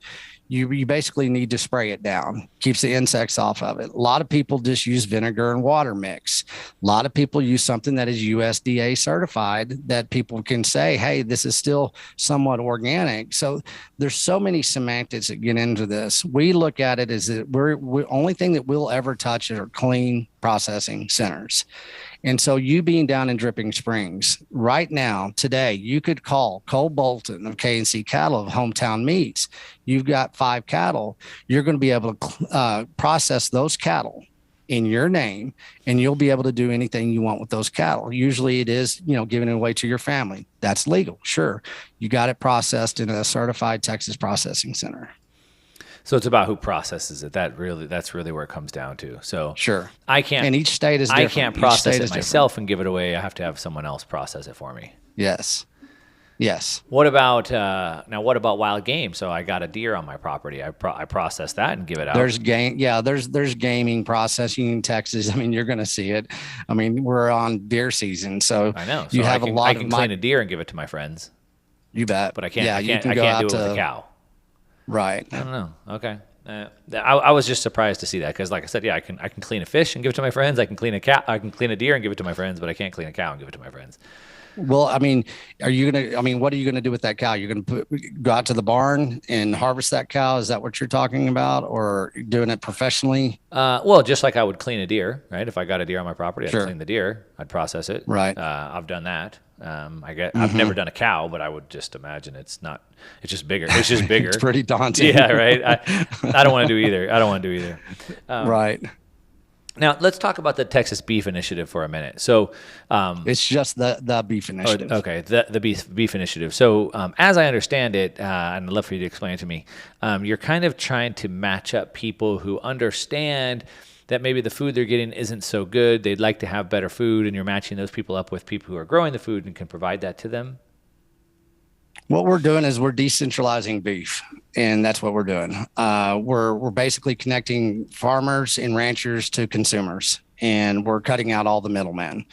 you basically need to spray it down. Keeps the insects off of it. A lot of people just use vinegar and water mix. A lot of people use something that is USDA certified that people can say, hey, this is still somewhat organic. So there's so many semantics that get into this. We look at it as that we're only thing that we'll ever touch are clean processing centers. And so you being down in Dripping Springs right now, today, you could call Cole Bolton of K&C Cattle of Hometown Meats. You've got 5 cattle. You're going to be able to process those cattle in your name, and you'll be able to do anything you want with those cattle. Usually it is, giving it away to your family. That's legal. Sure. You got it processed in a certified Texas processing center. So it's about who processes it. That's really where it comes down to. So sure, I can't. And each state is different. I can't process it myself and give it away. I have to have someone else process it for me. Yes. What about What about wild game? So I got a deer on my property. I process that and give it out. There's game. Yeah, there's gaming processing in Texas. I mean, you're going to see it. I mean, we're on deer season, so I know. So you have a lot. I can clean a deer and give it to my friends. You bet. But I can't. Yeah, I can't do it with a cow. Right. I don't know. Okay. I was just surprised to see that because, like I said, I can clean a fish and give it to my friends. I can clean a cat. I can clean a deer and give it to my friends, but I can't clean a cow and give it to my friends. Well, I mean, what are you going to do with that cow? You're going to go out to the barn and harvest that cow? Is that what you're talking about, or doing it professionally? Well, just like I would clean a deer, right? If I got a deer on my property, I'd clean the deer. I'd process it. Right. I've done that. I've never done a cow, but I would just imagine it's just bigger. It's just bigger. It's pretty daunting. Yeah, right. I don't want to do either. Right. Now let's talk about the Texas Beef Initiative for a minute. So it's just the Beef Initiative. Okay, the beef Initiative. So as I understand it, and I'd love for you to explain it to me, you're kind of trying to match up people who understand that maybe the food they're getting isn't so good. They'd like to have better food, and you're matching those people up with people who are growing the food and can provide that to them. What we're doing is we're decentralizing beef, and that's what we're doing. We're basically connecting farmers and ranchers to consumers, and we're cutting out all the middlemen.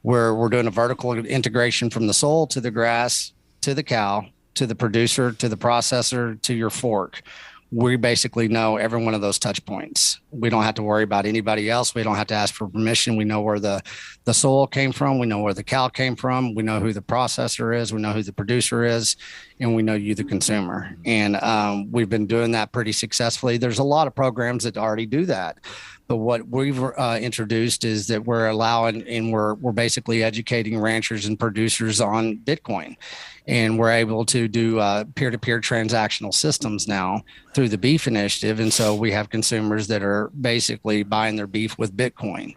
We're doing a vertical integration from the soil to the grass, to the cow, to the producer, to the processor, to your fork. We basically know every one of those touch points. We don't have to worry about anybody else. We don't have to ask for permission. We know where the soil came from. We know where the cow came from. We know who the processor is. We know who the producer is, and we know you, the consumer. And we've been doing that pretty successfully. There's a lot of programs that already do that. But what we've introduced is that we're allowing, and we're basically educating ranchers and producers on Bitcoin. And we're able to do peer-to-peer transactional systems now through the Beef Initiative. And so we have consumers that are basically buying their beef with Bitcoin.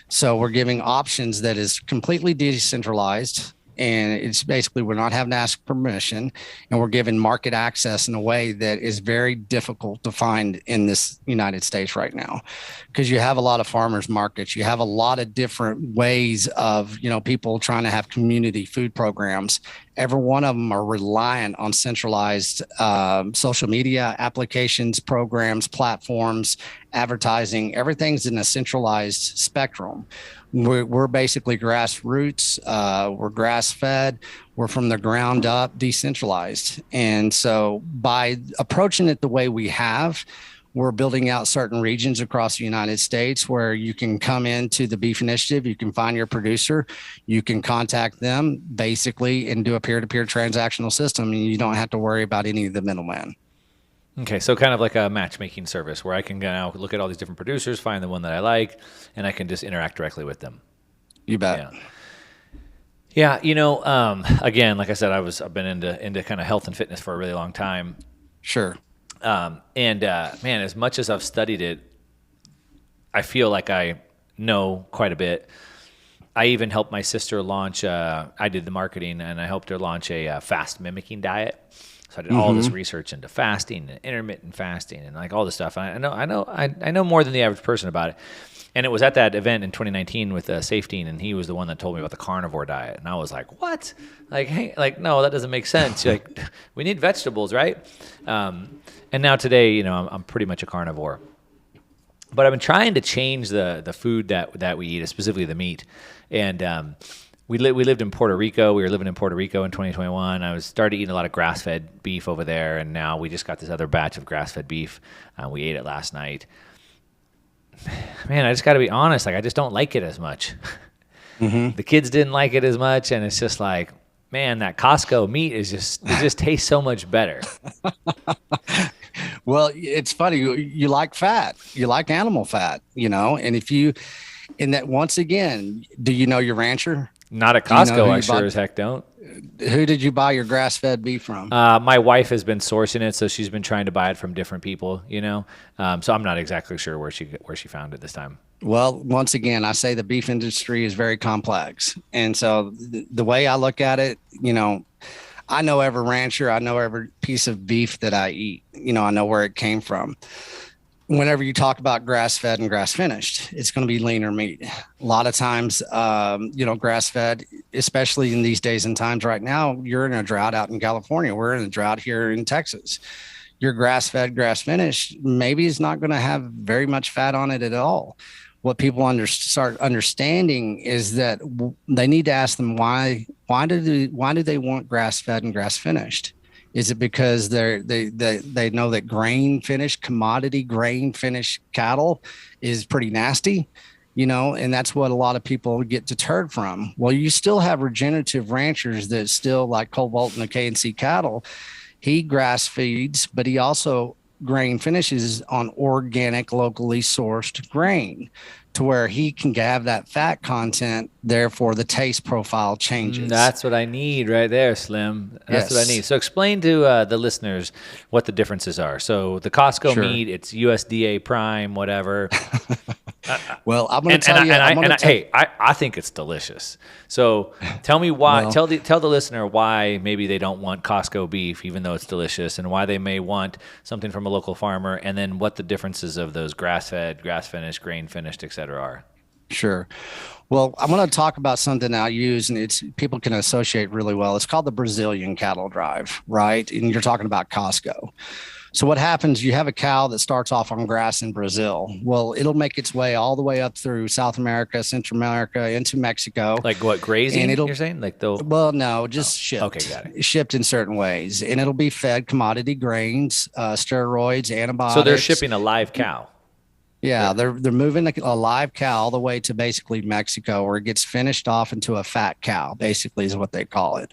So we're giving options that is completely decentralized. And it's basically, we're not having to ask permission, and we're giving market access in a way that is very difficult to find in this United States right now, because you have a lot of farmers markets. You have a lot of different ways of, people trying to have community food programs. Every one of them are reliant on centralized social media applications, programs, platforms, advertising. Everything's in a centralized spectrum. We're basically grassroots. We're grass fed. We're from the ground up, decentralized. And so by approaching it the way we have, we're building out certain regions across the United States where you can come into the Beef Initiative. You can find your producer. You can contact them basically and do a peer-to-peer transactional system. And you don't have to worry about any of the middlemen. Okay, so kind of like a matchmaking service where I can now look at all these different producers, find the one that I like, and I can just interact directly with them. You bet. Yeah, again, like I said, I've been into kind of health and fitness for a really long time. Sure. Man, as much as I've studied it, I feel like I know quite a bit. I even helped my sister launch, I did the marketing, and I helped her launch a fast mimicking diet. So I did all this research into fasting and intermittent fasting and like all this stuff. I know more than the average person about it. And it was at that event in 2019 with Safety, and he was the one that told me about the carnivore diet. And I was like, what? No, that doesn't make sense. Like, we need vegetables, right? And now today, I'm pretty much a carnivore. But I've been trying to change the food that we eat, specifically the meat. And we lived in Puerto Rico. We were living in Puerto Rico in 2021. I started eating a lot of grass-fed beef over there, and now we just got this other batch of grass-fed beef. We ate it last night. Man, I just got to be honest. Like, I just don't like it as much. The kids didn't like it as much, and it's just like, man, that Costco meat it just tastes so much better. Well, it's funny. You like fat. You like animal fat, and that once again, do you know your rancher? Not at Costco, I sure as heck don't. Who did you buy your grass-fed beef from? My wife has been sourcing it, so she's been trying to buy it from different people, So I'm not exactly sure where she found it this time. Well, once again, I say the beef industry is very complex. And so the way I look at it, I know every rancher, I know every piece of beef that I eat, I know where it came from. Whenever you talk about grass-fed and grass-finished, it's going to be leaner meat. A lot of times, grass-fed, especially in these days and times right now, you're in a drought out in California. We're in a drought here in Texas. Your grass-fed, grass-finished, maybe it's not going to have very much fat on it at all. What people start understanding is that they need to ask them why do they want grass-fed and grass-finished? Is it because they know that commodity grain finished cattle is pretty nasty, and that's what a lot of people get deterred from. Well, you still have regenerative ranchers that still, like Cobalt and the K&C cattle. He grass feeds, but he also grain finishes on organic, locally sourced grain, to where he can have that fat content. Therefore, the taste profile changes. That's what I need right there, Slim. That's what I need. So explain to the listeners what the differences are. So the Costco meat, it's USDA Prime, whatever. Well, I'm going to tell you. I think it's delicious. So tell me why. Well, tell the listener why maybe they don't want Costco beef, even though it's delicious, and why they may want something from a local farmer, and then what the differences of those grass-fed, grass-finished, grain-finished, et cetera, are. Sure. Well, I'm going to talk about something I use, and people can associate really well. It's called the Brazilian cattle drive, right? And you're talking about Costco. So what happens, you have a cow that starts off on grass in Brazil. Well, it'll make its way all the way up through South America, Central America, into Mexico. Like what, grazing, you're saying? Well, no, just shipped. Okay, got it. Shipped in certain ways. And it'll be fed commodity grains, steroids, antibiotics. So they're shipping a live cow. Yeah, they're moving a live cow all the way to basically Mexico, where it gets finished off into a fat cow, basically is what they call it.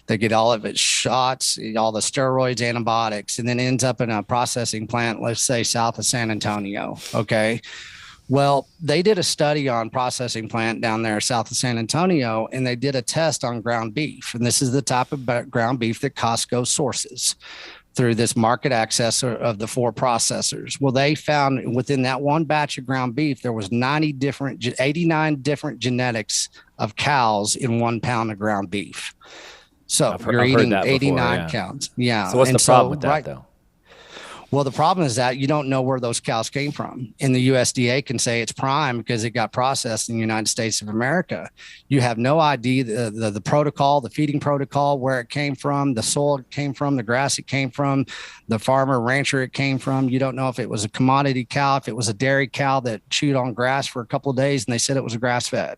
They get all of its shots, all the steroids, antibiotics, and then ends up in a processing plant, let's say south of San Antonio. Okay. Well, they did a study on processing plant down there south of San Antonio, and they did a test on ground beef. And this is the type of ground beef that Costco sources through this market access of the 4 processors. Well, they found within that one batch of ground beef, there was 89 different genetics of cows in 1 pound of ground beef. So you're eating 89 cows. Yeah. So what's the problem with that, though? Well, the problem is that you don't know where those cows came from. And the USDA can say it's prime because it got processed in the United States of America. You have no idea the protocol, the feeding protocol, where it came from, the soil it came from, the grass it came from, the farmer, rancher it came from. You don't know if it was a commodity cow, if it was a dairy cow that chewed on grass for a couple of days and they said it was grass-fed.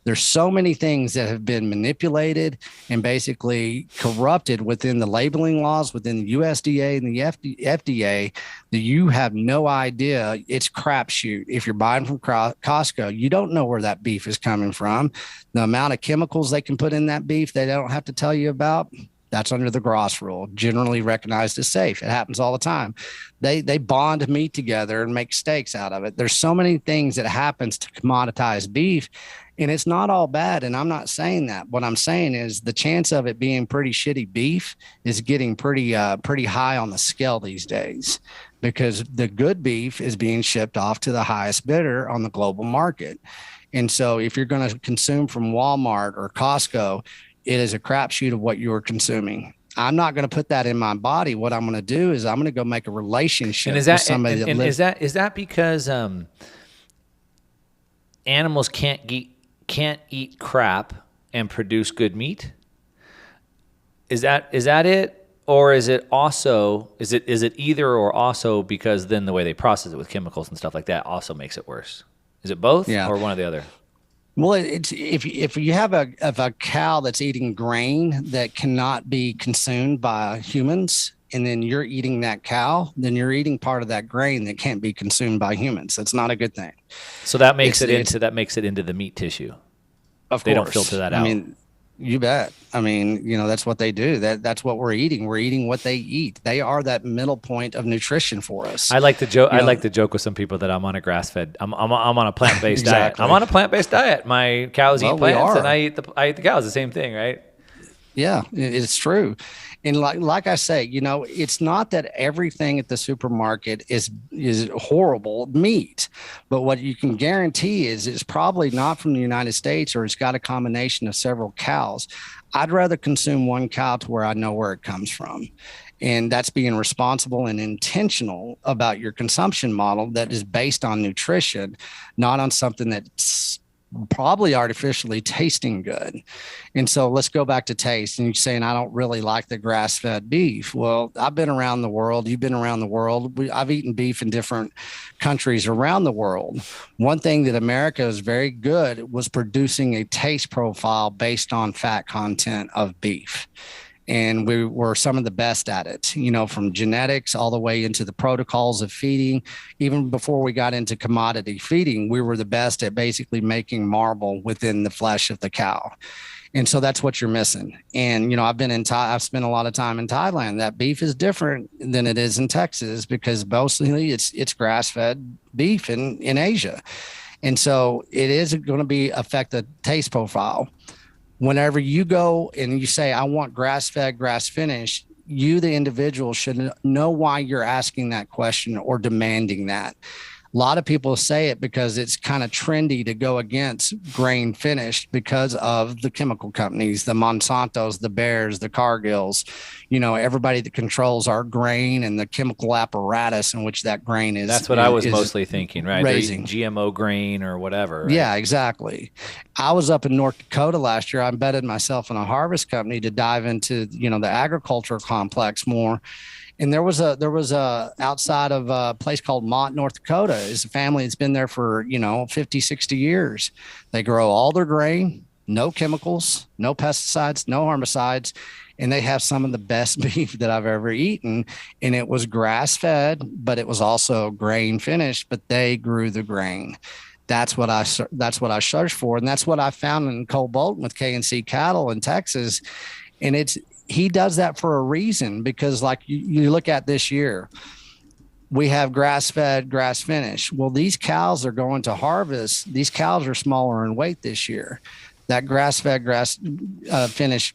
There's so many things that have been manipulated and basically corrupted within the labeling laws, within the USDA and the FDA, that you have no idea. It's crapshoot. If you're buying from Costco, you don't know where that beef is coming from. The amount of chemicals they can put in that beef, they don't have to tell you about. That's under the Gross rule, generally recognized as safe. It happens all the time. They bond meat together and make steaks out of it. There's so many things that happens to commoditize beef, and it's not all bad. And I'm not saying that. What I'm saying is the chance of it being pretty shitty beef is getting pretty high on the scale these days, because the good beef is being shipped off to the highest bidder on the global market. And so if you're going to consume from Walmart or Costco, it is a crapshoot of what you're consuming. I'm not going to put that in my body. What I'm going to do is I'm going to go make a relationship with somebody that lives. Is that because animals can't eat crap and produce good meat? Is that it? Or is it also is it either or also because then the way they process it with chemicals and stuff like that also makes it worse? Is it both Yeah. or one or the other? Well, it's if you have a cow that's eating grain that cannot be consumed by humans, and then you're eating that cow, then you're eating part of that grain that can't be consumed by humans. That's not a good thing. So that makes It's that makes it into the meat tissue. Of They don't course. filter that I out. mean, you bet. I mean, that's what they do. That's what we're eating. We're eating what they eat. They are that middle point of nutrition for us. I like to joke. You I know, like to joke with some people that I'm on a grass-fed. I'm on a plant-based diet. Exactly. I'm on a plant-based diet. My cows Well, eat we plants, are. and I eat the cows. The same thing, right? Yeah, it's true. And like I say, it's not that everything at the supermarket is horrible meat, but what you can guarantee is it's probably not from the United States, or it's got a combination of several cows. I'd rather consume one cow to where I know where it comes from. And that's being responsible and intentional about your consumption model that is based on nutrition, not on something that's probably artificially tasting good. And so let's go back to taste. And you're saying, I don't really like the grass-fed beef. Well, I've been around the world. You've been around the world. I've eaten beef in different countries around the world. One thing that America is very good was producing a taste profile based on fat content of beef. And we were some of the best at it, from genetics all the way into the protocols of feeding. Even before we got into commodity feeding, we were the best at basically making marble within the flesh of the cow. And so that's what you're missing. And, I've spent a lot of time in Thailand. That beef is different than it is in Texas because mostly it's grass-fed beef in Asia. And so it is going to affect the taste profile. Whenever you go and you say, I want grass-fed, grass-finished, you, the individual, should know why you're asking that question or demanding that. A lot of people say it because it's kind of trendy to go against grain finished because of the chemical companies, the Monsantos, the Bayers, the Cargills, everybody that controls our grain and the chemical apparatus in which that grain is. That's what I was mostly thinking, right? Raising GMO grain or whatever. Right? Yeah, exactly. I was up in North Dakota last year. I embedded myself in a harvest company to dive into, the agriculture complex more. And there was a outside of a place called Mott, North Dakota. It's a family that's been there for, 50, 60 years. They grow all their grain, no chemicals, no pesticides, no herbicides. And they have some of the best beef that I've ever eaten. And it was grass fed, but it was also grain finished, but they grew the grain. That's what I searched for. And that's what I found in Cole Bolton with K&C cattle in Texas. And he does that for a reason, because like you look at this year, we have grass fed, grass finished. Well, these cows are going to harvest. These cows are smaller in weight this year. That grass fed, grass finished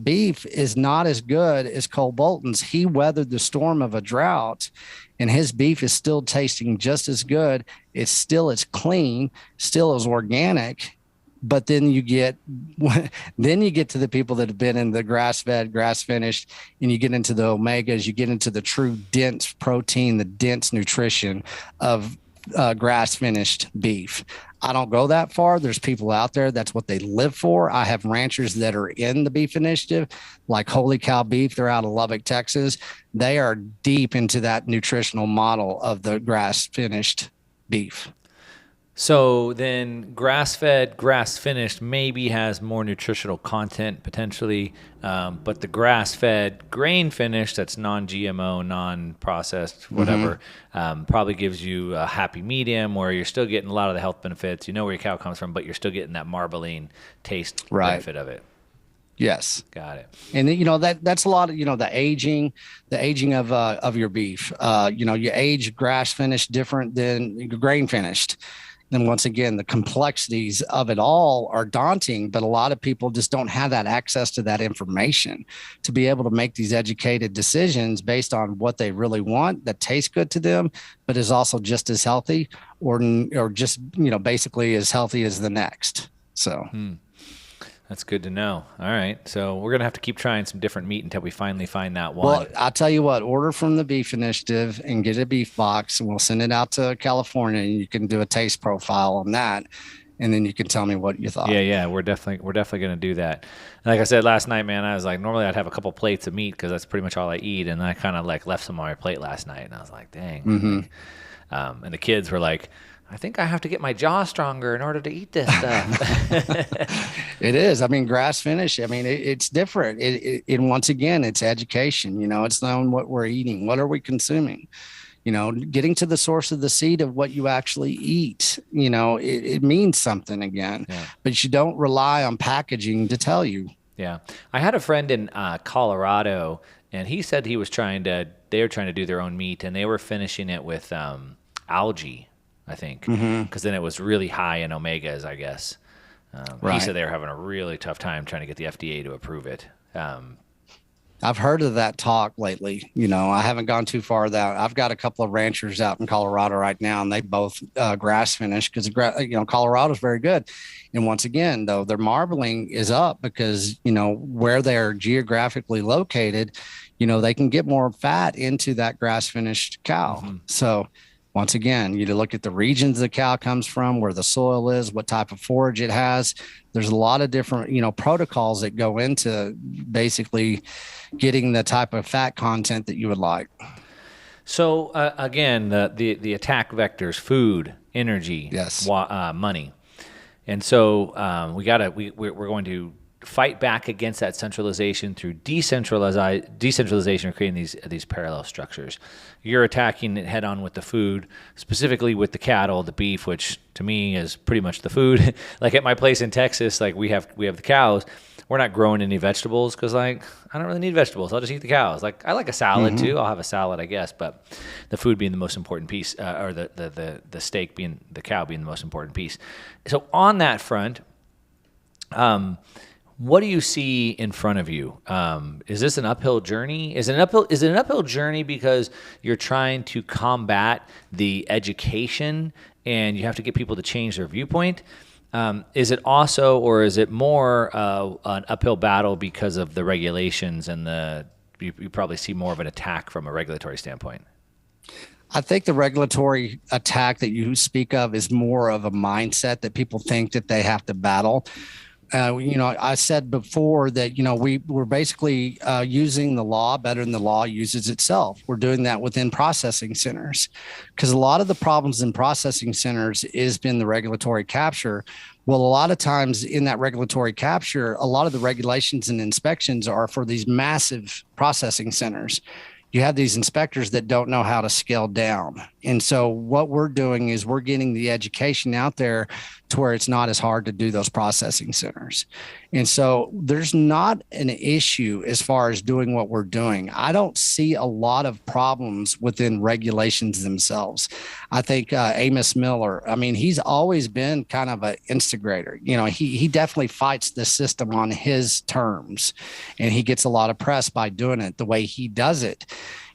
beef is not as good as Cole Bolton's. He weathered the storm of a drought, and his beef is still tasting just as good. It's clean, still is organic. But then you get to the people that have been in the grass-fed, grass-finished, and you get into the omegas, you get into the true dense protein, the dense nutrition of grass-finished beef. I don't go that far. There's people out there, that's what they live for. I have ranchers that are in the beef initiative, like Holy Cow Beef. They're out of Lubbock, Texas. They are deep into that nutritional model of the grass-finished beef. So then grass-fed, grass-finished maybe has more nutritional content potentially, but the grass-fed, grain-finished, that's non-GMO, non-processed, whatever, probably gives you a happy medium where you're still getting a lot of the health benefits. You know where your cow comes from, but you're still getting that marbling taste benefit of it. Yes. Got it. And that's a lot of, the aging of your beef. You age grass finished different than grain finished. And once again, the complexities of it all are daunting, but a lot of people just don't have that access to that information to be able to make these educated decisions based on what they really want that tastes good to them, but is also just as healthy or just, basically as healthy as the next. So. That's good to know. All right. So we're going to have to keep trying some different meat until we finally find that one. Well, I'll tell you what, order from the Beef Initiative and get a beef box, and we'll send it out to California, and you can do a taste profile on that. and then you can tell me what you thought. Yeah, we're definitely gonna do that. And like I said last night, man, I was like, normally I'd have a couple plates of meat because that's pretty much all I eat, and I kind of like left some on my plate last night, and I was like, dang. Like, and the kids were like, I think I have to get my jaw stronger in order to eat this stuff. It is. I mean, grass finish. I mean, it's different. And once again, it's education. It's knowing what we're eating. What are we consuming? Getting to the source of the seed of what you actually eat. It means something again. Yeah. But you don't rely on packaging to tell you. Yeah. I had a friend in Colorado, and he said they were trying to do their own meat, and they were finishing it with algae, I think, because then it was really high in omegas, I guess. Right. He said they were having a really tough time trying to get the FDA to approve it. I've heard of that talk lately. I haven't gone too far that I've got a couple of ranchers out in Colorado right now, and they both grass finish because Colorado's very good. And once again, though, their marbling is up because where they're geographically located, they can get more fat into that grass finished cow. So once again, you look at the regions the cow comes from, where the soil is, what type of forage it has. There's a lot of different, protocols that go into basically getting the type of fat content that you would like. So again, the attack vectors: food, energy, yes, money, and so we're going to fight back against that centralization through decentralization, creating these parallel structures. You're attacking it head on with the food, specifically with the cattle, the beef, which to me is pretty much the food. Like at my place in Texas, like we have the cows. We're not growing any vegetables because like I don't really need vegetables. I'll just eat the cows. Like I like a salad too. I'll have a salad, I guess, but the food being the most important piece, or the steak being the cow being the most important piece. So on that front, what do you see in front of you? Is this an uphill journey? Is it an uphill journey because you're trying to combat the education and you have to get people to change their viewpoint? Is it also, or is it more an uphill battle because of the regulations and you probably see more of an attack from a regulatory standpoint? I think the regulatory attack that you speak of is more of a mindset that people think that they have to battle. I said before that, we're basically using the law better than the law uses itself. We're doing that within processing centers because a lot of the problems in processing centers has been the regulatory capture. Well, a lot of times in that regulatory capture, a lot of the regulations and inspections are for these massive processing centers. You have these inspectors that don't know how to scale down. And so what we're doing is we're getting the education out there to where it's not as hard to do those processing centers. And so there's not an issue as far as doing what we're doing. I don't see a lot of problems within regulations themselves. I think Amos Miller, he's always been kind of an instigator. He definitely fights the system on his terms, and he gets a lot of press by doing it the way he does it.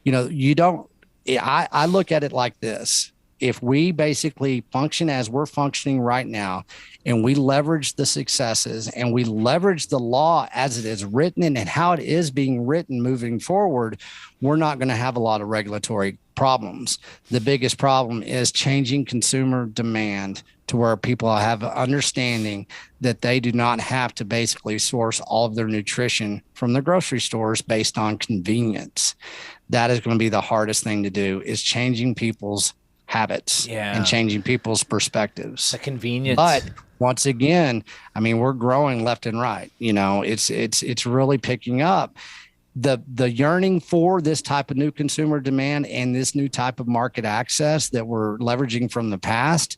I look at it like this. If we basically function as we're functioning right now, and we leverage the successes and we leverage the law as it is written and how it is being written moving forward, we're not going to have a lot of regulatory problems. The biggest problem is changing consumer demand to where people have an understanding that they do not have to basically source all of their nutrition from the grocery stores based on convenience. That is going to be the hardest thing to do, is changing people's habits and changing people's perspectives. The convenience. But once again, we're growing left and right. It's really picking up. The yearning for this type of new consumer demand and this new type of market access that we're leveraging from the past.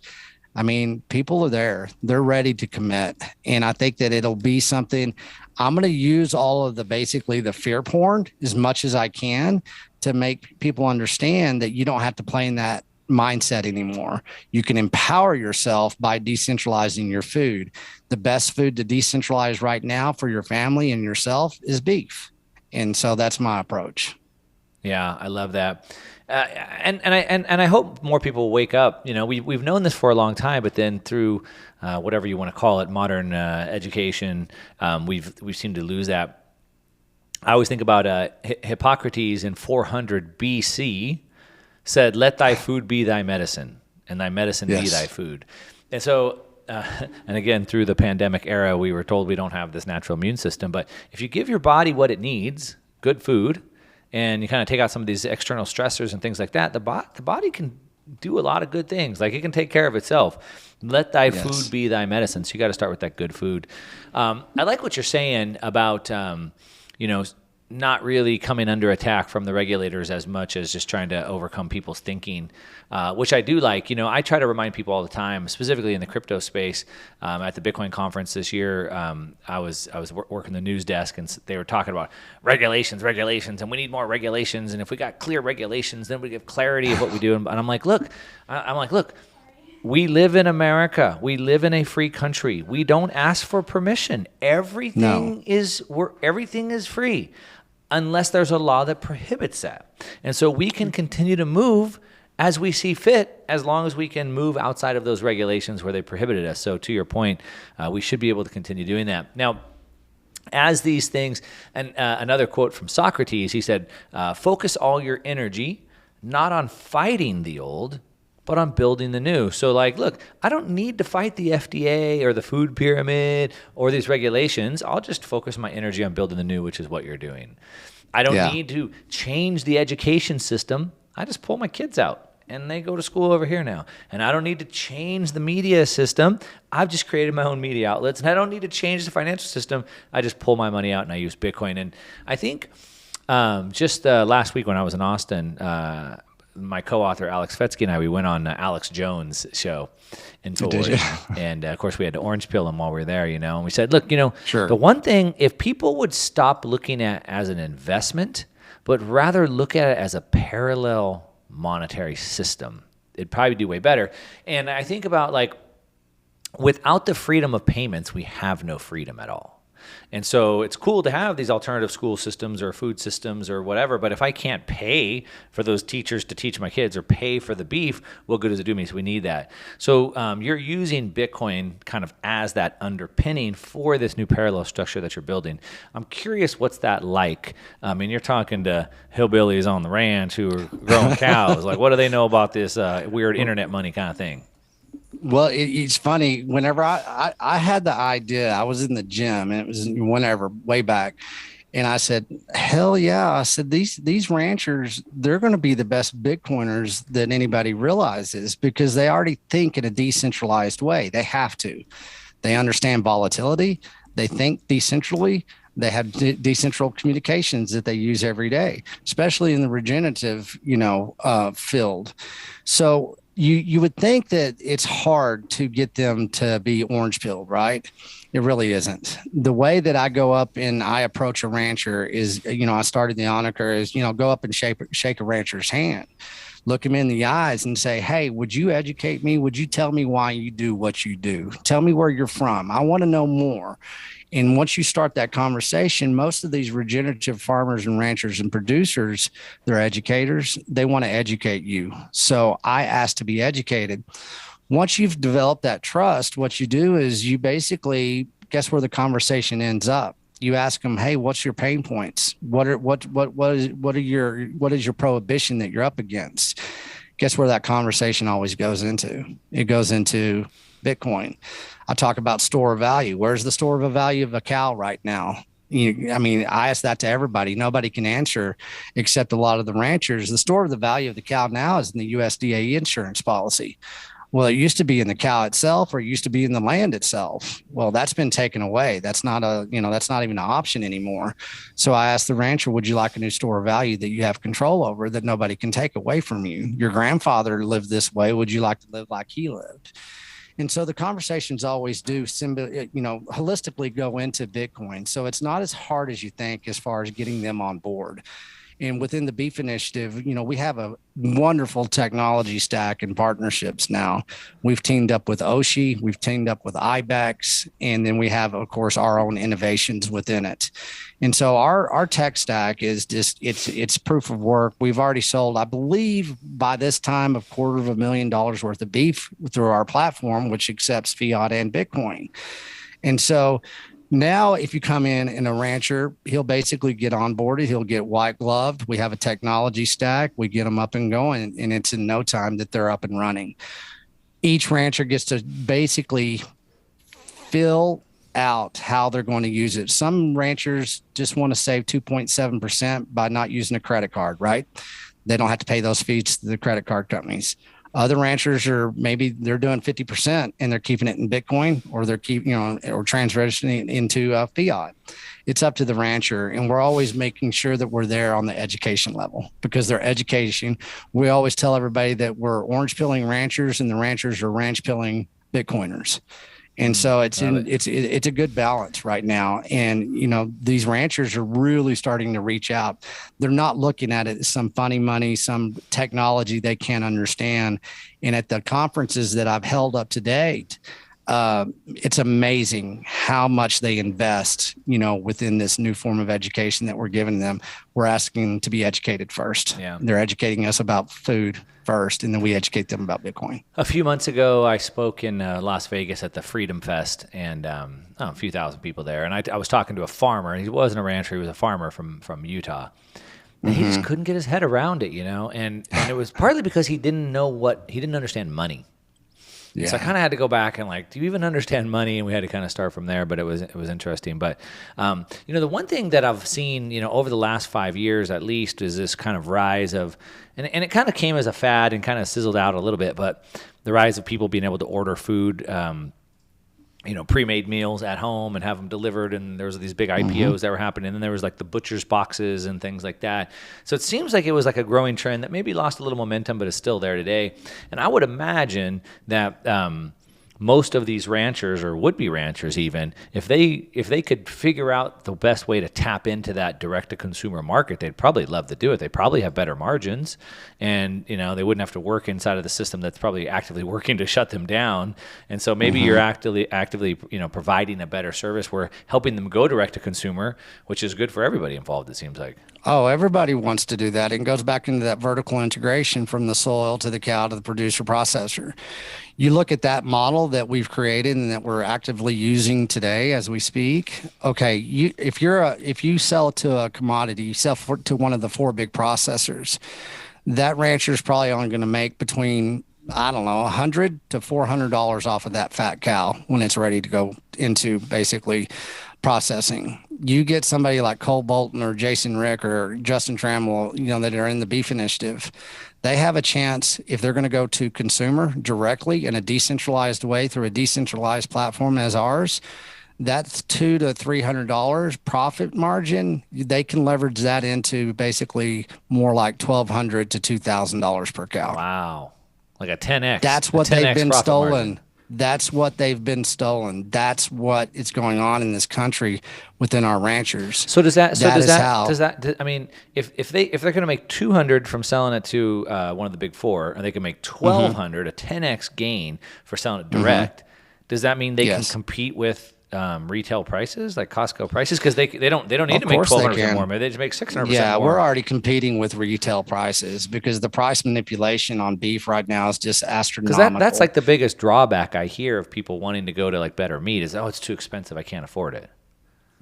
People are there. They're ready to commit. And I think that it'll be something. I'm going to use all of the fear porn as much as I can to make people understand that you don't have to play in that mindset anymore. You can empower yourself by decentralizing your food. The best food to decentralize right now for your family and yourself is beef. And so that's my approach. Yeah, I love that. And I hope more people wake up. We've known this for a long time, but then through whatever you want to call it, modern education, we've seemed to lose that. I always think about Hippocrates in 400 BC said, "Let thy food be thy medicine, and thy medicine be thy food." And so and again, through the pandemic era, we were told we don't have this natural immune system. But if you give your body what it needs, good food, and you kind of take out some of these external stressors and things like that, the body can do a lot of good things. Like, it can take care of itself. Let thy food be thy medicine. So you got to start with that good food. I like what you're saying about, not really coming under attack from the regulators as much as just trying to overcome people's thinking, which I do like. I try to remind people all the time, specifically in the crypto space. At the Bitcoin conference this year, I was working the news desk, and they were talking about regulations, and we need more regulations. And if we got clear regulations, then we give clarity of what we do. And I'm like, look, we live in America. We live in a free country. We don't ask for permission. Everything is free, unless there's a law that prohibits that. And so we can continue to move as we see fit, as long as we can move outside of those regulations where they prohibited us. So to your point, we should be able to continue doing that. Now, as these things, and another quote from Socrates, he said, focus all your energy not on fighting the old, but on building the new. So look, I don't need to fight the FDA or the food pyramid or these regulations. I'll just focus my energy on building the new, which is what you're doing. I don't need to change the education system. I just pull my kids out and they go to school over here now. And I don't need to change the media system. I've just created my own media outlets, and I don't need to change the financial system. I just pull my money out and I use Bitcoin. And I think just last week when I was in Austin, my co-author Alex Fetsky and I, we went on Alex Jones' show in Fort Worth, and of course we had to orange pill him while we were there, and we said, look, the one thing, if people would stop looking at it as an investment, but rather look at it as a parallel monetary system, it'd probably do way better. And I think about without the freedom of payments, we have no freedom at all. And so it's cool to have these alternative school systems or food systems or whatever, but if I can't pay for those teachers to teach my kids or pay for the beef, what good does it do me? So we need that. So you're using Bitcoin kind of as that underpinning for this new parallel structure that you're building. I'm curious, what's that like? I mean, you're talking to hillbillies on the ranch who are growing cows. What do they know about this weird internet money kind of thing? Well, it's funny. Whenever I had the idea, I was in the gym, and it was way back. And I said, hell yeah. I said, these ranchers, they're going to be the best Bitcoiners that anybody realizes, because they already think in a decentralized way. They have to. They understand volatility. They think decentrally. They have decentral communications that they use every day, especially in the regenerative, field. So you would think that it's hard to get them to be orange pilled, right? It really isn't. The way that I go up and I approach a rancher is, I started the moniker is, go up and shake a rancher's hand, look him in the eyes and say, hey, would you educate me? Would you tell me why you do what you do? Tell me where you're from. I want to know more. And once you start that conversation, most of these regenerative farmers and ranchers and producers, they're educators. They want to educate you. So I ask to be educated. Once you've developed that trust, what you do is you basically guess where the conversation ends up. You ask them, hey, what's your pain points? What is your prohibition that you're up against? Guess where that conversation always goes into? It goes into Bitcoin. I talk about store of value. Where's the store of value of a cow right now? I ask that to everybody. Nobody can answer except a lot of the ranchers. The store of the value of the cow now is in the USDA insurance policy. Well, it used to be in the cow itself, or it used to be in the land itself. Well, that's been taken away. That's not that's not even an option anymore. So I asked the rancher, would you like a new store of value that you have control over that nobody can take away from you? Your grandfather lived this way. Would you like to live like he lived? And so the conversations always do, holistically go into Bitcoin. So it's not as hard as you think as far as getting them on board. And within the Beef Initiative, we have a wonderful technology stack and partnerships now. We've teamed up with Oshi, we've teamed up with IBEX, and then we have, of course, our own innovations within it. And so our tech stack is just, it's proof of work. We've already sold, I believe, by this time, $250,000 worth of beef through our platform, which accepts fiat and Bitcoin. And so now, if you come in a rancher, he'll basically get onboarded. He'll get white gloved. We have a technology stack. We get them up and going, and it's in no time that they're up and running. Each rancher gets to basically fill out how they're going to use it. Some ranchers just want to save 2.7% by not using a credit card, right? They don't have to pay those fees to the credit card companies. Other ranchers are maybe they're doing 50% and they're keeping it in Bitcoin, or they're or transitioning it into fiat. It's up to the rancher, and we're always making sure that we're there on the education level, because their education. We always tell everybody that we're orange pilling ranchers, and the ranchers are ranch pilling Bitcoiners. And so it's a good balance right now. And, these ranchers are really starting to reach out. They're not looking at it as some funny money, some technology they can't understand. And at the conferences that I've held up to date, it's amazing how much they invest, within this new form of education that we're giving them. We're asking them to be educated first. Yeah. They're educating us about food first, and then we educate them about Bitcoin. A few months ago, I spoke in Las Vegas at the Freedom Fest, and a few thousand people there. And I was talking to a farmer, and he wasn't a rancher; he was a farmer from Utah. And he just couldn't get his head around it, and it was partly because he didn't understand money. Yeah. So I kind of had to go back and do you even understand money? And we had to kind of start from there, but it was interesting. But, the one thing that I've seen, over the last 5 years at least, is this kind of rise of, and it kind of came as a fad and kind of sizzled out a little bit, but the rise of people being able to order food, pre-made meals at home and have them delivered. And there was these big IPOs that were happening. And then there was the butcher's boxes and things like that. So it seems like it was a growing trend that maybe lost a little momentum, but is still there today. And I would imagine that most of these ranchers, or would-be ranchers even, if they could figure out the best way to tap into that direct-to-consumer market, they'd probably love to do it. They probably have better margins, and they wouldn't have to work inside of the system that's probably actively working to shut them down. And so maybe you're actively providing a better service. We're helping them go direct-to-consumer, which is good for everybody involved, it seems like. Oh, everybody wants to do that. It goes back into that vertical integration from the soil to the cow to the producer processor. You look at that model that we've created and that we're actively using today as we speak. Okay, if you sell to a commodity, you sell to one of the four big processors, that rancher is probably only going to make between, I don't know, $100 to $400 off of that fat cow when it's ready to go into basically processing. You get somebody like Cole Bolton or Jason Rick or Justin Trammell, that are in the beef initiative. They have a chance, if they're going to go to consumer directly in a decentralized way through a decentralized platform as ours, that's $200 to $300 profit margin. They can leverage that into basically more like $1,200 to $2,000 per cow. Wow. Like a 10x. That's what they've been stolen. Margin. That's what they've been stolen. That's what is going on in this country within our ranchers. So if they're going to make 200 from selling it to one of the big four, and they can make 1,200, a 10x gain for selling it direct, does that mean they can compete with retail prices, like Costco prices? Because they don't need to make 1,200 more. Maybe they just make 600% more. Yeah, we're already competing with retail prices because the price manipulation on beef right now is just astronomical. Because that's the biggest drawback I hear of people wanting to go to better meat is, it's too expensive, I can't afford it.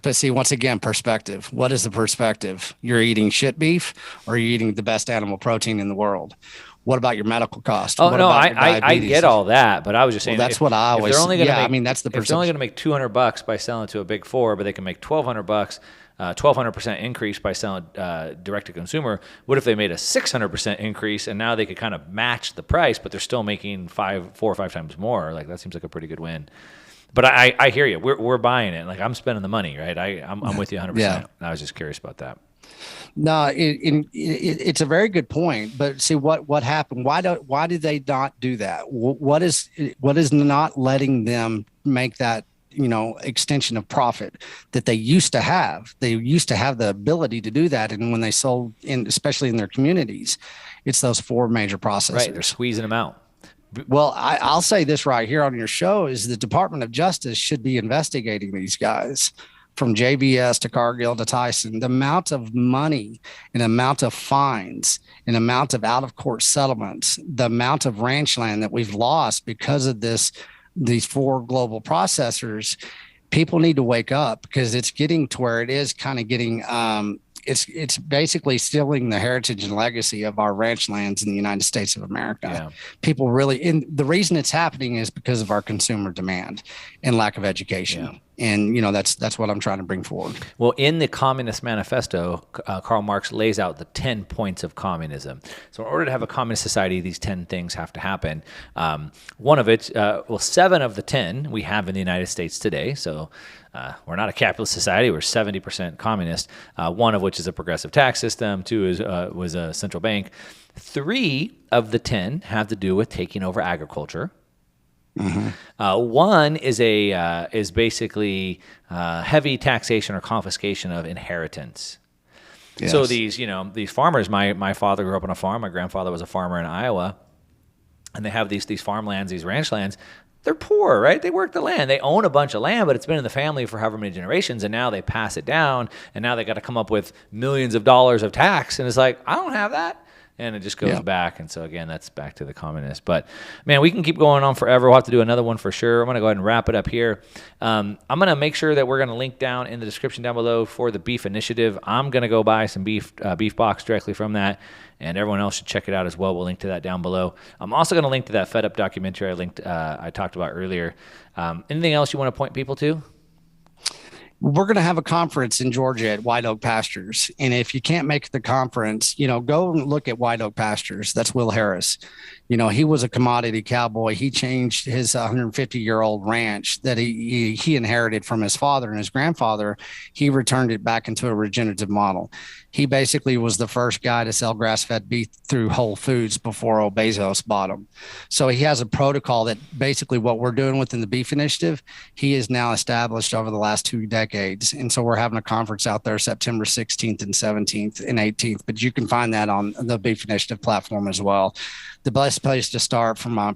But see, once again, perspective. What is the perspective? You're eating shit beef, or you're eating the best animal protein in the world? What about your medical cost? Oh, no, I get all that, but I was just saying, that's what I always. That's the perception. If they're only going to make $200 by selling to a big four, but they can make $1,200, 1,200% increase by selling direct to consumer. What if they made a 600% increase, and now they could kind of match the price, but they're still making 4 or 5 times more? That seems like a pretty good win. But I hear you. We're buying it. I'm spending the money, right? I'm with you 100%. Yeah. I was just curious about that. No, it's a very good point. But see what happened. Why did they not do that? What is not letting them make that extension of profit that they used to have? They used to have the ability to do that, and when they sold especially in their communities, it's those four major processors. Right, they're squeezing them out. Well, I'll say this right here on your show is the Department of Justice should be investigating these guys. From JBS to Cargill to Tyson, the amount of money and amount of fines and amount of out-of-court settlements, the amount of ranch land that we've lost because of these four global processors, people need to wake up, because it's getting to where it is kind of getting it's basically stealing the heritage and legacy of our ranch lands in the United States of America. Yeah. People really, and the reason it's happening is because of our consumer demand and lack of education. Yeah. And that's what I'm trying to bring forward. Well, in the Communist Manifesto, Karl Marx lays out the 10 points of communism. So in order to have a communist society, these 10 things have to happen. One of it, 7 of the 10 we have in the United States today. So we're not a capitalist society. We're 70% communist, one of which is a progressive tax system. 2 was a central bank. 3 of the 10 have to do with taking over agriculture. Mm-hmm. 1 is basically heavy taxation or confiscation of inheritance. Yes. So these farmers. My father grew up on a farm. My grandfather was a farmer in Iowa, and they have these farmlands, these ranch lands. They're poor, right? They work the land. They own a bunch of land, but it's been in the family for however many generations, and now they pass it down, and now they got to come up with millions of dollars of tax, and it's like, I don't have that. And it just goes back. And so, again, that's back to the communists. But, man, we can keep going on forever. We'll have to do another one for sure. I'm going to go ahead and wrap it up here. I'm going to make sure that we're going to link down in the description down below for the beef initiative. I'm going to go buy some beef box directly from that. And everyone else should check it out as well. We'll link to that down below. I'm also going to link to that Fed Up documentary I talked about earlier. Anything else you want to point people to? We're going to have a conference in Georgia at White Oak Pastures. And if you can't make the conference, go and look at White Oak Pastures. That's Will Harris. He was a commodity cowboy. He changed his 150-year-old ranch that he inherited from his father and his grandfather. He returned it back into a regenerative model. He basically was the first guy to sell grass-fed beef through Whole Foods before Bezos bought them. So he has a protocol that basically what we're doing within the beef initiative, he has now established over the last 2 decades. And so we're having a conference out there September 16th and 17th and 18th, but you can find that on the Beef Initiative platform as well. The best place to start from a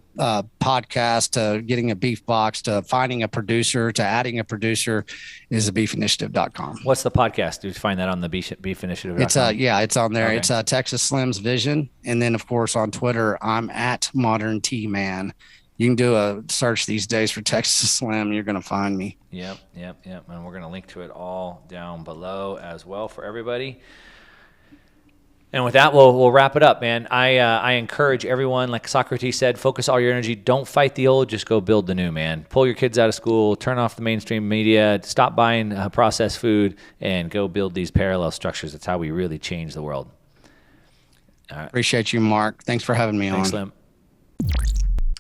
podcast to getting a beef box to finding a producer to adding a producer is thebeefinitiative.com. What's the podcast? Do you find that on the Beef Initiative? It's it's on there. Okay. It's Texas Slim's Vision. And then, of course, on Twitter, I'm at Modern T Man. You can do a search these days for Texas Slim. You're going to find me. Yep. And we're going to link to it all down below as well for everybody. And with that, we'll wrap it up, man. I encourage everyone, like Socrates said, focus all your energy. Don't fight the old. Just go build the new, man. Pull your kids out of school. Turn off the mainstream media. Stop buying processed food and go build these parallel structures. That's how we really change the world. All right. Appreciate you, Mark. Thanks for having me on. Thanks, Slim.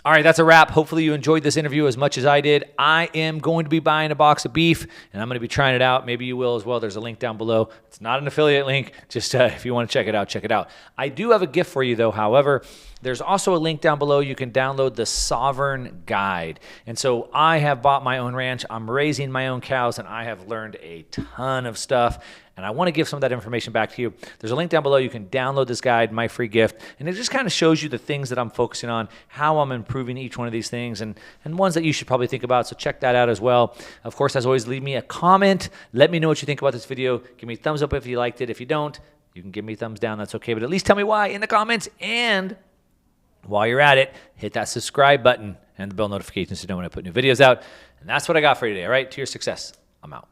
All right, that's a wrap. Hopefully you enjoyed this interview as much as I did. I am going to be buying a box of beef, and I'm going to be trying it out. Maybe you will as well. There's a link down below. It's not an affiliate link. Just if you want to check it out, check it out. I do have a gift for you, though. However, there's also a link down below. You can download the Sovereign Guide. And so I have bought my own ranch. I'm raising my own cows, and I have learned a ton of stuff. And I want to give some of that information back to you. There's a link down below. You can download this guide, my free gift. And it just kind of shows you the things that I'm focusing on, how I'm improving each one of these things, and ones that you should probably think about. So check that out as well. Of course, as always, leave me a comment. Let me know what you think about this video. Give me a thumbs up if you liked it. If you don't, you can give me a thumbs down. That's okay. But at least tell me why in the comments. And while you're at it, hit that subscribe button and the bell notification so you know when I put new videos out. And that's what I got for you today. All right, to your success. I'm out.